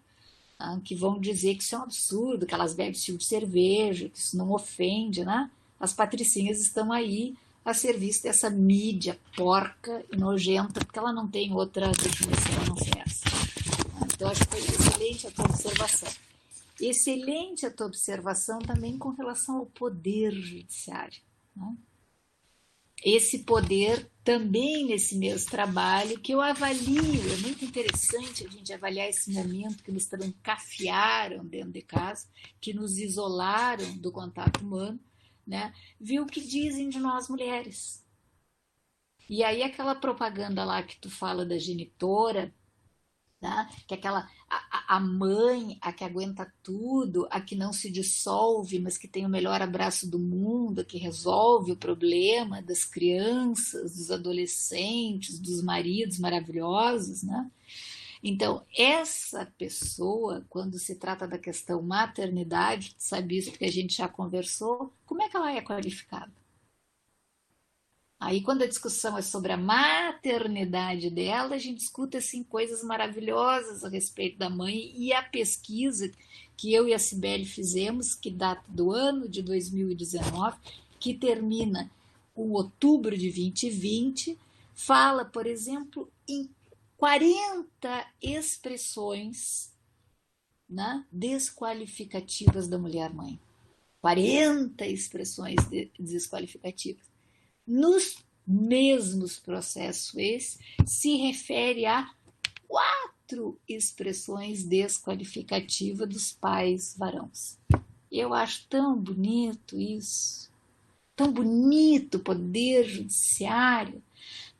tá? Que vão dizer que isso é um absurdo, que elas bebem esse tipo de cerveja, que isso não ofende, né? As patricinhas estão aí a serviço dessa mídia porca e nojenta, porque ela não tem outra definição a não ser essa. Então, acho que foi excelente a tua observação. Excelente a tua observação também com relação ao poder judiciário. Né? Esse poder também nesse mesmo trabalho que eu avalio, é muito interessante a gente avaliar esse momento que nos trancafiaram dentro de casa, que nos isolaram do contato humano, né? Ver o que dizem de nós mulheres. E aí aquela propaganda lá que tu fala da genitora, né? Que aquela a mãe, a que aguenta tudo, a que não se dissolve, mas que tem o melhor abraço do mundo, a que resolve o problema das crianças, dos adolescentes, dos maridos maravilhosos, né? Então, essa pessoa, quando se trata da questão maternidade, sabe isso que a gente já conversou, como é que ela é qualificada? Aí, quando a discussão é sobre a maternidade dela, a gente escuta assim, coisas maravilhosas a respeito da mãe, e a pesquisa que eu e a Cibele fizemos, que data do ano de 2019, que termina com outubro de 2020, fala, por exemplo, em 40 expressões, né, desqualificativas da mulher-mãe. 40 expressões desqualificativas. Nos mesmos processos esse, se refere a 4 expressões desqualificativas dos pais varões. Eu acho tão bonito isso, tão bonito o poder judiciário,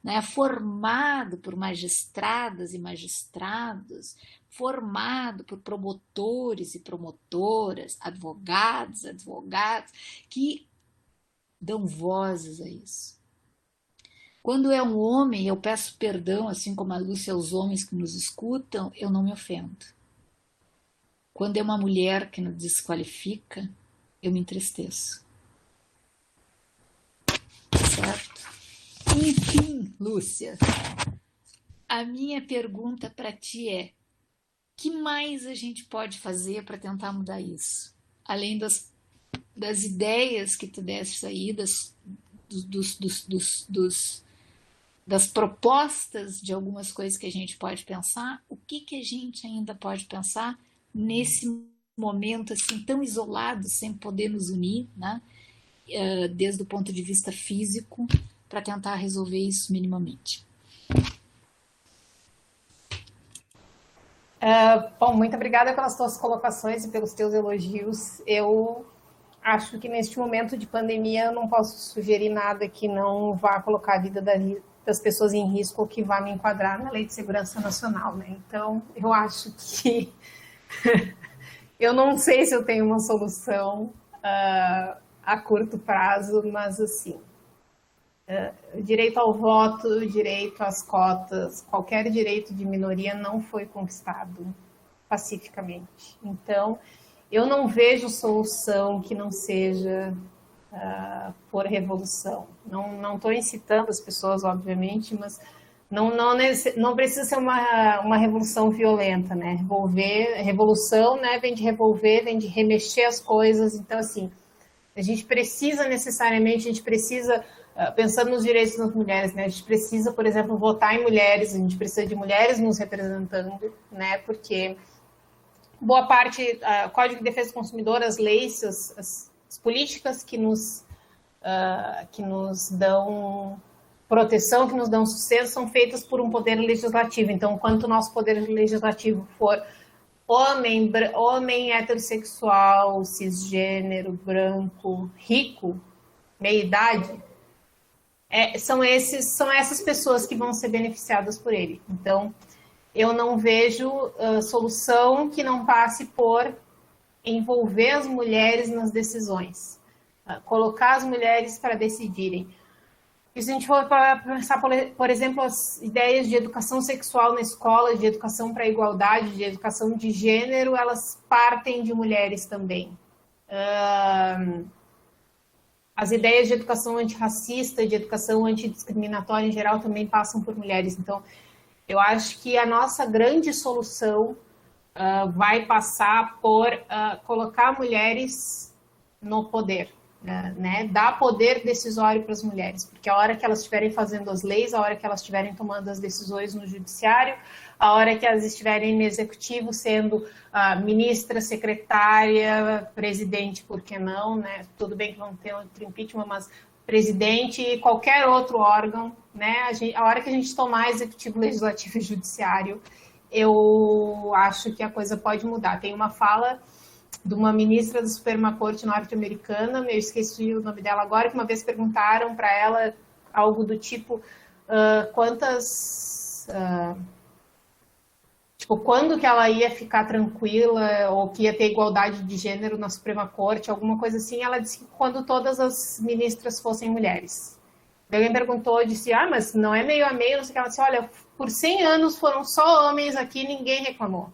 né, formado por magistradas e magistrados, formado por promotores e promotoras, advogados, advogadas, que dão vozes a isso. Quando é um homem, eu peço perdão, assim como a Lúcia aos homens que nos escutam, eu não me ofendo. Quando é uma mulher que nos desqualifica, eu me entristeço. Certo? Enfim, Lúcia, a minha pergunta para ti é: que mais a gente pode fazer para tentar mudar isso? Além das ideias que tu deste aí, das propostas de algumas coisas que a gente pode pensar, o que que a gente ainda pode pensar nesse momento assim tão isolado, sem poder nos unir, né? Desde o ponto de vista físico, para tentar resolver isso minimamente. Bom, muito obrigada pelas tuas colocações e pelos teus elogios. Eu acho que neste momento de pandemia eu não posso sugerir nada que não vá colocar a vida das pessoas em risco ou que vá me enquadrar na Lei de Segurança Nacional, né? Então, eu acho que eu não sei se eu tenho uma solução a curto prazo, mas assim, direito ao voto, direito às cotas, qualquer direito de minoria não foi conquistado pacificamente. Então, eu não vejo solução que não seja por revolução. Não estou incitando as pessoas, obviamente, mas não precisa ser uma revolução violenta, né? Revolução, né, vem de revolver, vem de remexer as coisas. Então, assim, a gente precisa pensando nos direitos das mulheres, né? A gente precisa, por exemplo, votar em mulheres, a gente precisa de mulheres nos representando, né? Porque boa parte, Código de Defesa do Consumidor, as leis, as políticas que nos dão proteção, que nos dão sucesso, são feitas por um poder legislativo. Então, enquanto o nosso poder legislativo for homem heterossexual, cisgênero, branco, rico, meia-idade, são essas pessoas que vão ser beneficiadas por ele. Então, eu não vejo solução que não passe por envolver as mulheres nas decisões, colocar as mulheres para decidirem. E se a gente for pensar, por exemplo, as ideias de educação sexual na escola, de educação para a igualdade, de educação de gênero, elas partem de mulheres também. As ideias de educação antirracista, de educação antidiscriminatória em geral também passam por mulheres. Então, eu acho que a nossa grande solução vai passar por colocar mulheres no poder, né? Dar poder decisório para as mulheres, porque a hora que elas estiverem fazendo as leis, a hora que elas estiverem tomando as decisões no judiciário, a hora que elas estiverem no executivo sendo ministra, secretária, presidente, por que não, né? Tudo bem que vão ter outro impeachment, mas presidente e qualquer outro órgão, né? A hora que a gente tomar executivo, legislativo e judiciário, eu acho que a coisa pode mudar. Tem uma fala de uma ministra da Suprema Corte norte-americana, eu esqueci o nome dela agora, que uma vez perguntaram para ela algo do tipo quando que ela ia ficar tranquila ou que ia ter igualdade de gênero na Suprema Corte, alguma coisa assim. Ela disse que quando todas as ministras fossem mulheres. Alguém perguntou, disse, mas não é meio a meio, não sei o que. Ela disse, olha, por 100 anos foram só homens aqui, ninguém reclamou.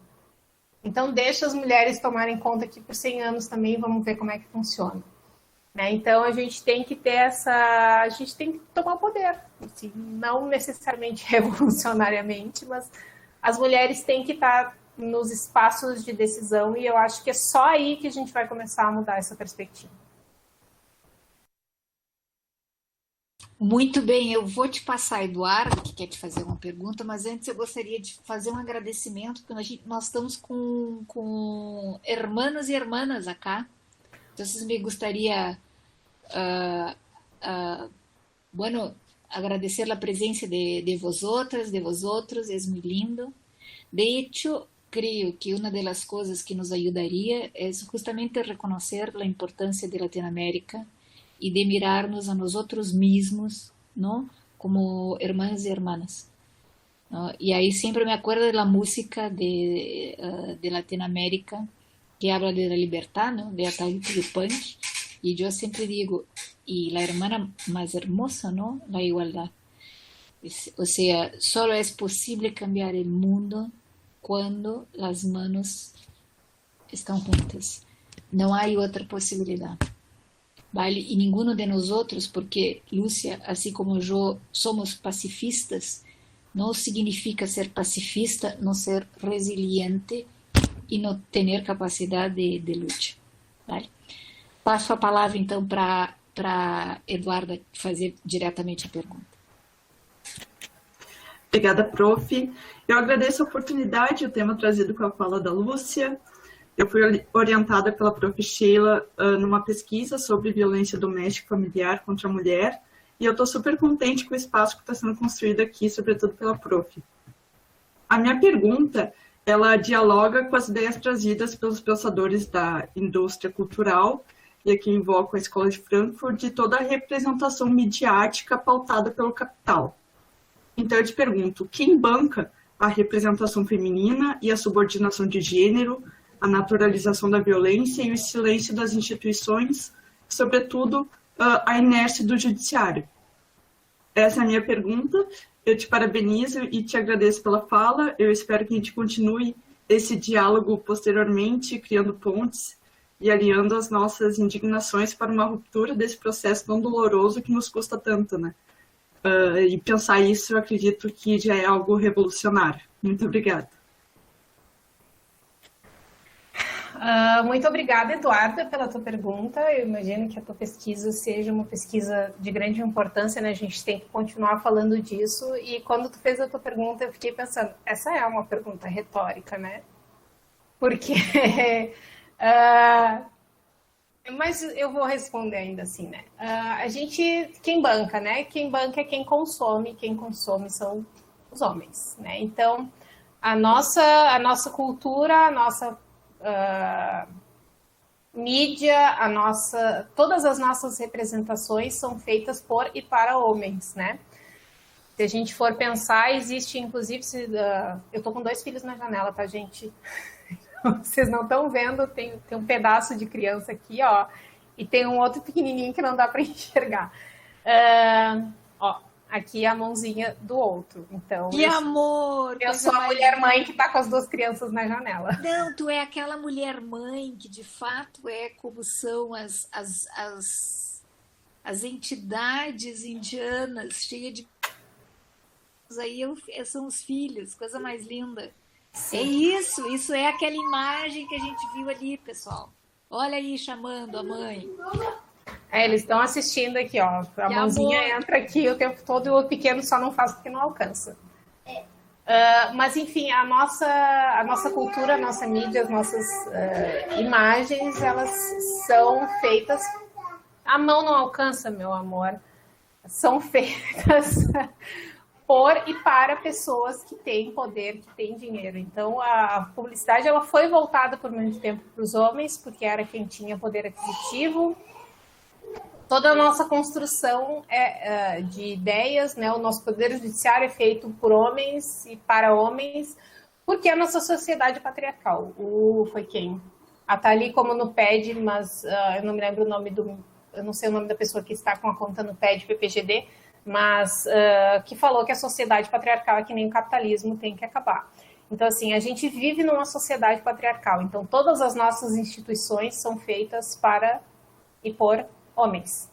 Então, deixa as mulheres tomarem conta que por 100 anos também, vamos ver como é que funciona. Né? Então, a gente tem que a gente tem que tomar o poder. Assim, não necessariamente revolucionariamente, mas as mulheres têm que estar nos espaços de decisão e eu acho que é só aí que a gente vai começar a mudar essa perspectiva. Muito bem, eu vou te passar, Eduardo, que quer te fazer uma pergunta, mas antes eu gostaria de fazer um agradecimento, porque nós estamos com hermanos e hermanas acá. Então, me gostaria, bueno, agradecer a presença de vosotras, de vosotros, é muito lindo. De hecho, creo que una de las cosas que nos ayudaría es justamente reconocer la importancia de Latinoamérica y de mirarnos a nosotros mismos, ¿no? Como hermanos y hermanas, ¿no? Y ahí siempre me acuerdo de la música de Latinoamérica que habla de la libertad, ¿no? De Ataúd Yupanqui. Y yo siempre digo, y la hermana más hermosa, ¿no? La igualdad. O sea, solo es posible cambiar el mundo cuando las manos están juntas. No hay otra posibilidad. ¿Vale? Y ninguno de nosotros, porque Lúcia, así como yo, somos pacifistas, no significa ser pacifista, no ser resiliente y no tener capacidad de lucha. ¿Vale? Passo a palavra, então, para Eduarda fazer diretamente a pergunta. Obrigada, prof. Eu agradeço a oportunidade, o tema trazido com a fala da Lúcia. Eu fui orientada pela prof. Sheila numa pesquisa sobre violência doméstica e familiar contra a mulher, e eu estou super contente com o espaço que está sendo construído aqui, sobretudo pela prof. A minha pergunta, ela dialoga com as ideias trazidas pelos pensadores da indústria cultural, e aqui invoco a Escola de Frankfurt, de toda a representação midiática pautada pelo capital. Então eu te pergunto, quem banca a representação feminina e a subordinação de gênero, a naturalização da violência e o silêncio das instituições, sobretudo a inércia do judiciário? Essa é a minha pergunta. Eu te parabenizo e te agradeço pela fala. Eu espero que a gente continue esse diálogo posteriormente, criando pontes e alinhando as nossas indignações para uma ruptura desse processo tão doloroso que nos custa tanto, né? E pensar isso, eu acredito que já é algo revolucionário. Muito obrigada. Muito obrigada, Eduarda, pela tua pergunta. Eu imagino que a tua pesquisa seja uma pesquisa de grande importância, né? A gente tem que continuar falando disso. E quando tu fez a tua pergunta, eu fiquei pensando, essa é uma pergunta retórica, né? Porque... mas eu vou responder ainda assim, né? A gente, quem banca, né? Quem banca é quem consome são os homens, né? Então, a nossa cultura, a nossa mídia, todas as nossas representações são feitas por e para homens, né? Se a gente for pensar, existe, inclusive, eu tô com 2 filhos na janela, tá, gente? Vocês não estão vendo, tem um pedaço de criança aqui, ó, e tem um outro pequenininho que não dá para enxergar. Ó, aqui é a mãozinha do outro. Então, que amor! Eu sou a mulher-mãe que está com as 2 crianças na janela. Não, tu é aquela mulher-mãe que, de fato, é como são as entidades indianas, cheias de... Aí são os filhos, coisa mais linda. Sim. É isso é aquela imagem que a gente viu ali, pessoal. Olha aí, chamando a mãe. Eles estão assistindo aqui, ó. A mãozinha entra aqui o tempo todo e o pequeno só não faz porque não alcança. Mas, enfim, a nossa cultura, a nossa mídia, as nossas imagens, elas são feitas... A mão não alcança, meu amor. São feitas... por e para pessoas que têm poder, que têm dinheiro. Então, a publicidade ela foi voltada por muito tempo para os homens, porque era quem tinha poder aquisitivo. Toda a nossa construção de ideias, né? O nosso poder judiciário é feito por homens e para homens, porque a nossa sociedade patriarcal. Foi quem? Tá ali como no PED, mas eu não me lembro o nome eu não sei o nome da pessoa que está com a conta no PED, PPGD, mas que falou que a sociedade patriarcal é que nem o capitalismo, tem que acabar. Então, assim, a gente vive numa sociedade patriarcal, então todas as nossas instituições são feitas para e por homens.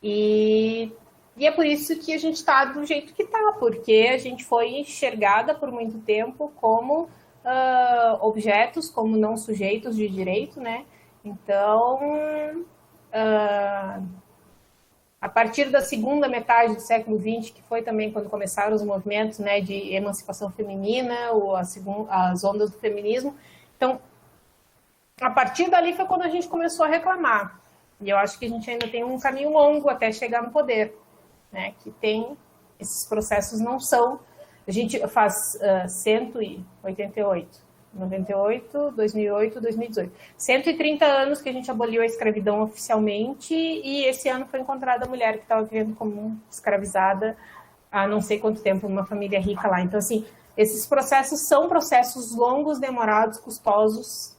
E é por isso que a gente está do jeito que está, porque a gente foi enxergada por muito tempo como objetos, como não sujeitos de direito, né? Então... a partir da segunda metade do século XX, que foi também quando começaram os movimentos, né, de emancipação feminina, ou as ondas do feminismo. Então, a partir dali foi quando a gente começou a reclamar. E eu acho que a gente ainda tem um caminho longo até chegar no poder, né, que tem esses processos não são... A gente faz 188, 98, 2008, 2018. 130 anos que a gente aboliu a escravidão oficialmente e esse ano foi encontrada a mulher que estava vivendo como escravizada há não sei quanto tempo, numa família rica lá. Então, assim, esses processos são processos longos, demorados, custosos,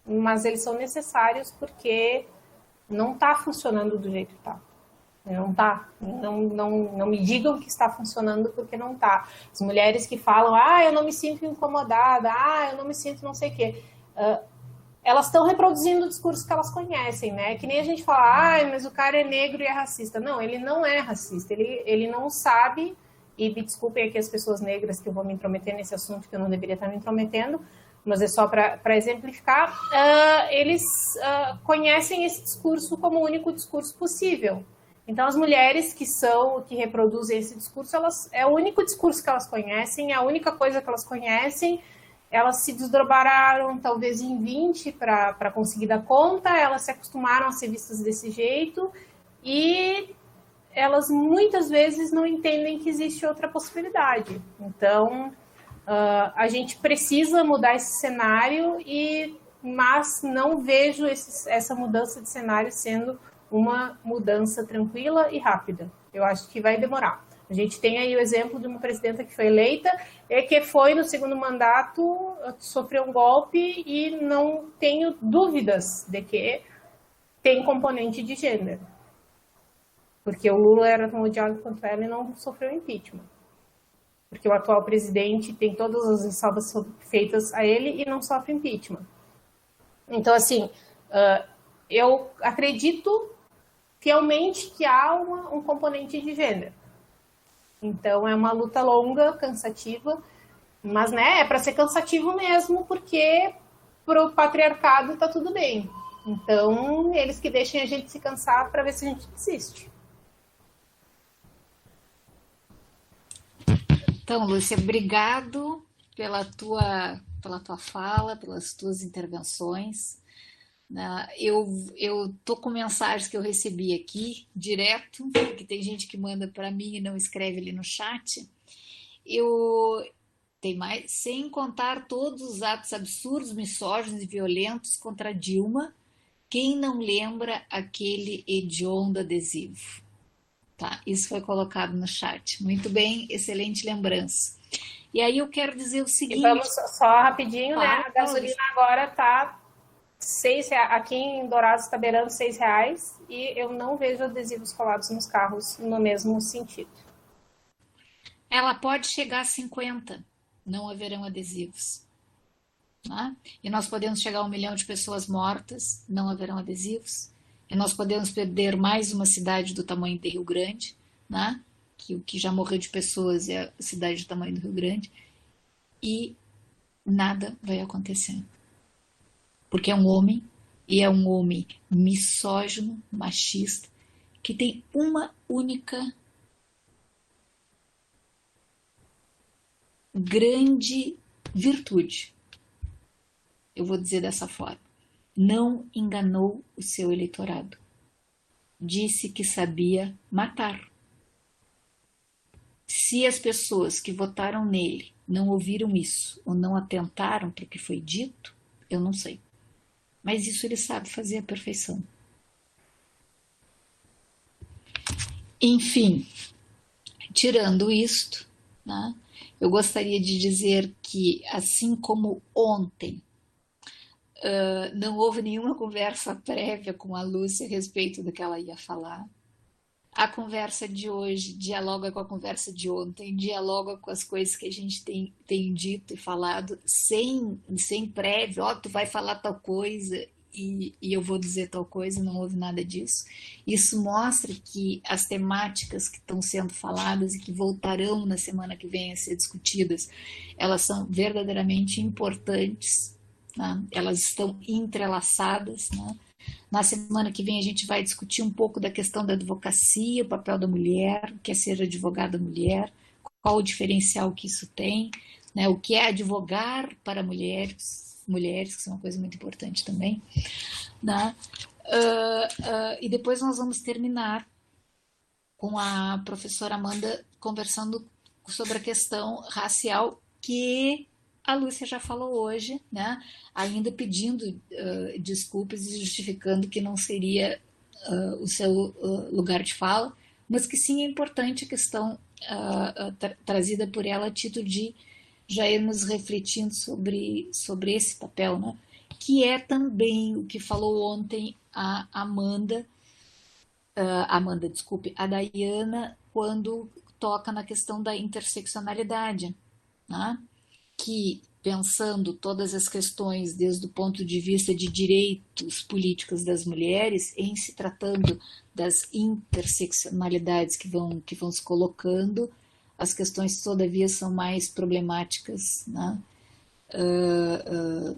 mas eles são necessários porque não está funcionando do jeito que está. Não tá, não me digam que está funcionando porque não tá. As mulheres que falam, eu não me sinto incomodada, eu não me sinto não sei o quê, elas estão reproduzindo o discurso que elas conhecem, né? Que nem a gente fala, mas o cara é negro e é racista. Não, ele não é racista, ele não sabe, e me desculpem aqui as pessoas negras que eu vou me intrometer nesse assunto que eu não deveria estar me intrometendo, mas é só para exemplificar, eles conhecem esse discurso como o único discurso possível. Então, as mulheres que reproduzem esse discurso, é o único discurso que elas conhecem, é a única coisa que elas conhecem. Elas se desdobraram talvez em 20 para conseguir dar conta, elas se acostumaram a ser vistas desse jeito e elas muitas vezes não entendem que existe outra possibilidade. Então, a gente precisa mudar esse cenário, mas não vejo essa mudança de cenário sendo uma mudança tranquila e rápida. Eu acho que vai demorar. A gente tem aí o exemplo de uma presidenta que foi eleita e que foi no segundo mandato, sofreu um golpe e não tenho dúvidas de que tem componente de gênero. Porque o Lula era tão odiado quanto ela e não sofreu impeachment. Porque o atual presidente tem todas as ressalvas feitas a ele e não sofre impeachment. Então, assim, eu acredito fielmente que há um componente de gênero. Então, é uma luta longa, cansativa, mas é para ser cansativo mesmo, porque para o patriarcado está tudo bem. Então, eles que deixem a gente se cansar para ver se a gente desiste. Então, Lúcia, obrigado pela tua fala, pelas tuas intervenções. Eu tô com mensagens que eu recebi aqui direto, porque tem gente que manda para mim e não escreve ali no chat. Tem mais, sem contar todos os atos absurdos, misóginos e violentos contra Dilma. Quem não lembra aquele hediondo adesivo? Tá, isso foi colocado no chat. Muito bem, excelente lembrança. E aí eu quero dizer o seguinte... E vamos só rapidinho, claro, né? A gasolina agora tá R$6, aqui em Dourados está beirando R$6 e eu não vejo adesivos colados nos carros no mesmo sentido. Ela pode chegar a 50, não haverão adesivos. Né? E nós podemos chegar a 1 milhão de pessoas mortas, não haverão adesivos. E nós podemos perder mais uma cidade do tamanho de Rio Grande, né? Que o que já morreu de pessoas é a cidade do tamanho do Rio Grande, e nada vai acontecer. Porque é um homem, e é um homem misógino, machista, que tem uma única grande virtude. Eu vou dizer dessa forma. Não enganou o seu eleitorado. Disse que sabia matar. Se as pessoas que votaram nele não ouviram isso ou não atentaram para o que foi dito, eu não sei. Mas isso ele sabe fazer à perfeição. Enfim, tirando isto, né, eu gostaria de dizer que, assim como ontem, não houve nenhuma conversa prévia com a Lúcia a respeito do que ela ia falar. A conversa de hoje dialoga com a conversa de ontem, dialoga com as coisas que a gente tem dito e falado, sem prévio, tu vai falar tal coisa e eu vou dizer tal coisa, não houve nada disso. Isso mostra que as temáticas que estão sendo faladas e que voltarão na semana que vem a ser discutidas, elas são verdadeiramente importantes, né? Elas estão entrelaçadas, né? Na semana que vem a gente vai discutir um pouco da questão da advocacia, o papel da mulher, o que é ser advogada mulher, qual o diferencial que isso tem, né? O que é advogar para mulheres, que são uma coisa muito importante também. Né? E depois nós vamos terminar com a professora Amanda conversando sobre a questão racial, que a Lúcia já falou hoje, né? Ainda pedindo desculpas e justificando que não seria o seu lugar de fala, mas que sim é importante a questão trazida por ela a título de já irmos refletindo sobre esse papel, né? Que é também o que falou ontem a a Dayana, quando toca na questão da interseccionalidade, né? Que, pensando todas as questões desde o ponto de vista de direitos políticos das mulheres, em se tratando das interseccionalidades que vão se colocando, as questões todavia são mais problemáticas, né?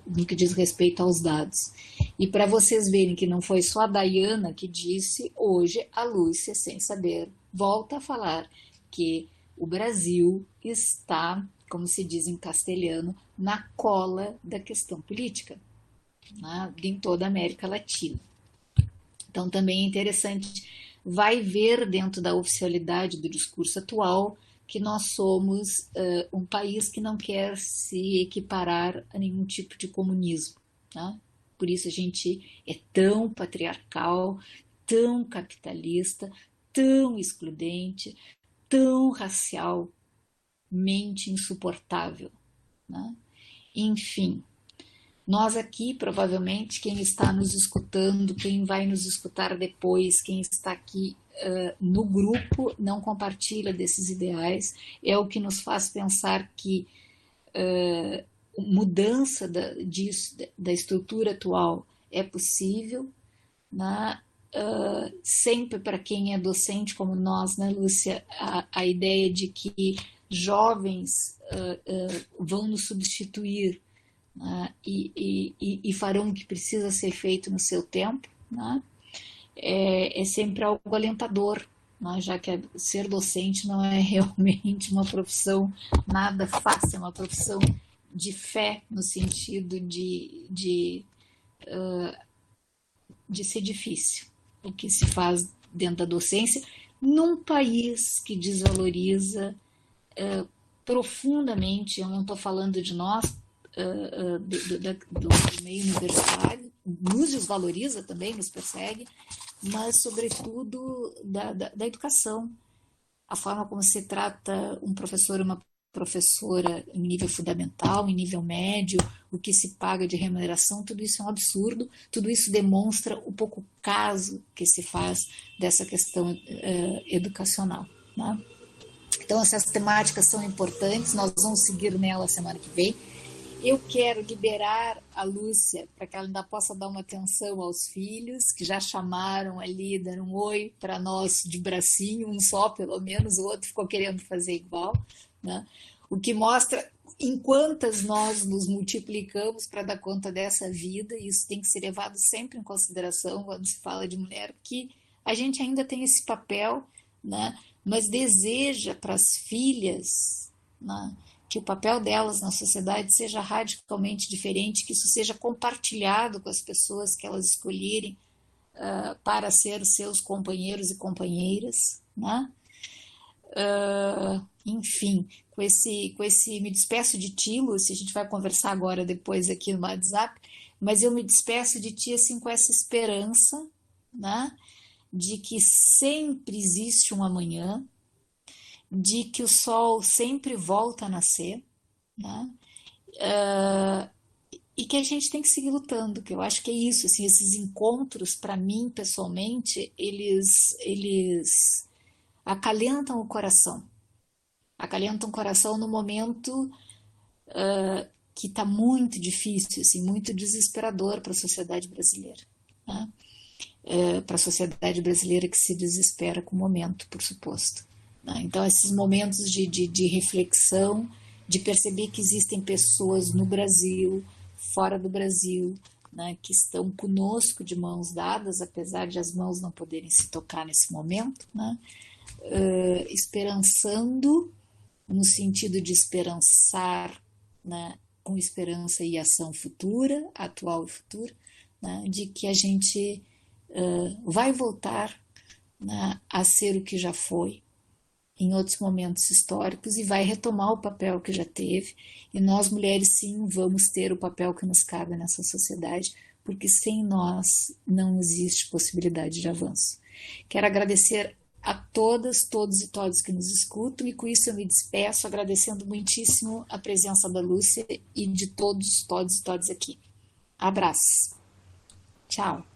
no que diz respeito aos dados. E para vocês verem que não foi só a Dayana que disse, hoje a Lúcia, sem saber, volta a falar que o Brasil está, como se diz em castelhano, na cola da questão política, né, em toda a América Latina. Então também é interessante, vai ver dentro da oficialidade do discurso atual que nós somos um país que não quer se equiparar a nenhum tipo de comunismo, né? Por isso a gente é tão patriarcal, tão capitalista, tão excludente, tão racialmente insuportável, né? Enfim, nós aqui, provavelmente, quem está nos escutando, quem vai nos escutar depois, quem está aqui no grupo, não compartilha desses ideais, é o que nos faz pensar que mudança da estrutura atual é possível, né? Sempre para quem é docente como nós, né, Lúcia, a ideia de que jovens vão nos substituir, né, e farão o que precisa ser feito no seu tempo, né, é sempre algo alentador, né, já que ser docente não é realmente uma profissão nada fácil, é uma profissão de fé, no sentido de ser difícil o que se faz dentro da docência, num país que desvaloriza profundamente, eu não estou falando de nós, do meio universitário, nos desvaloriza também, nos persegue, mas sobretudo da educação, a forma como se trata um professor e uma professora em nível fundamental, em nível médio, o que se paga de remuneração, tudo isso é um absurdo, tudo isso demonstra o pouco caso que se faz dessa questão educacional, né? Então essas temáticas são importantes, nós vamos seguir nela semana que vem. Eu quero liberar a Lúcia para que ela ainda possa dar uma atenção aos filhos, que já chamaram ali, deram um oi para nós de bracinho, um só pelo menos, o outro ficou querendo fazer igual, né? O que mostra em quantas nós nos multiplicamos para dar conta dessa vida, e isso tem que ser levado sempre em consideração quando se fala de mulher, que a gente ainda tem esse papel, né? Mas deseja para as filhas, né, que o papel delas na sociedade seja radicalmente diferente, que isso seja compartilhado com as pessoas que elas escolherem para ser seus companheiros e companheiras, né? Enfim, com esse me despeço de ti, Lúcia, a gente vai conversar agora depois aqui no WhatsApp, mas eu me despeço de ti assim com essa esperança, né, de que sempre existe um amanhã, de que o sol sempre volta a nascer, né? E que a gente tem que seguir lutando, que eu acho que é isso, assim, esses encontros, para mim, pessoalmente, eles acalentam o coração no momento que está muito difícil, assim, muito desesperador para a sociedade brasileira, né? Para a sociedade brasileira que se desespera com o momento, por suposto. Então, esses momentos de reflexão, de perceber que existem pessoas no Brasil, fora do Brasil, né, que estão conosco de mãos dadas, apesar de as mãos não poderem se tocar nesse momento, né, esperançando, no sentido de esperançar, né, com esperança e ação futura, atual e futura, né, de que a gente vai voltar, né, a ser o que já foi em outros momentos históricos e vai retomar o papel que já teve, e nós mulheres sim vamos ter o papel que nos cabe nessa sociedade, porque sem nós não existe possibilidade de avanço. Quero agradecer a todas, todos e todas que nos escutam, e com isso eu me despeço agradecendo muitíssimo a presença da Lúcia e de todos, todos e todas aqui. Abraço. Tchau.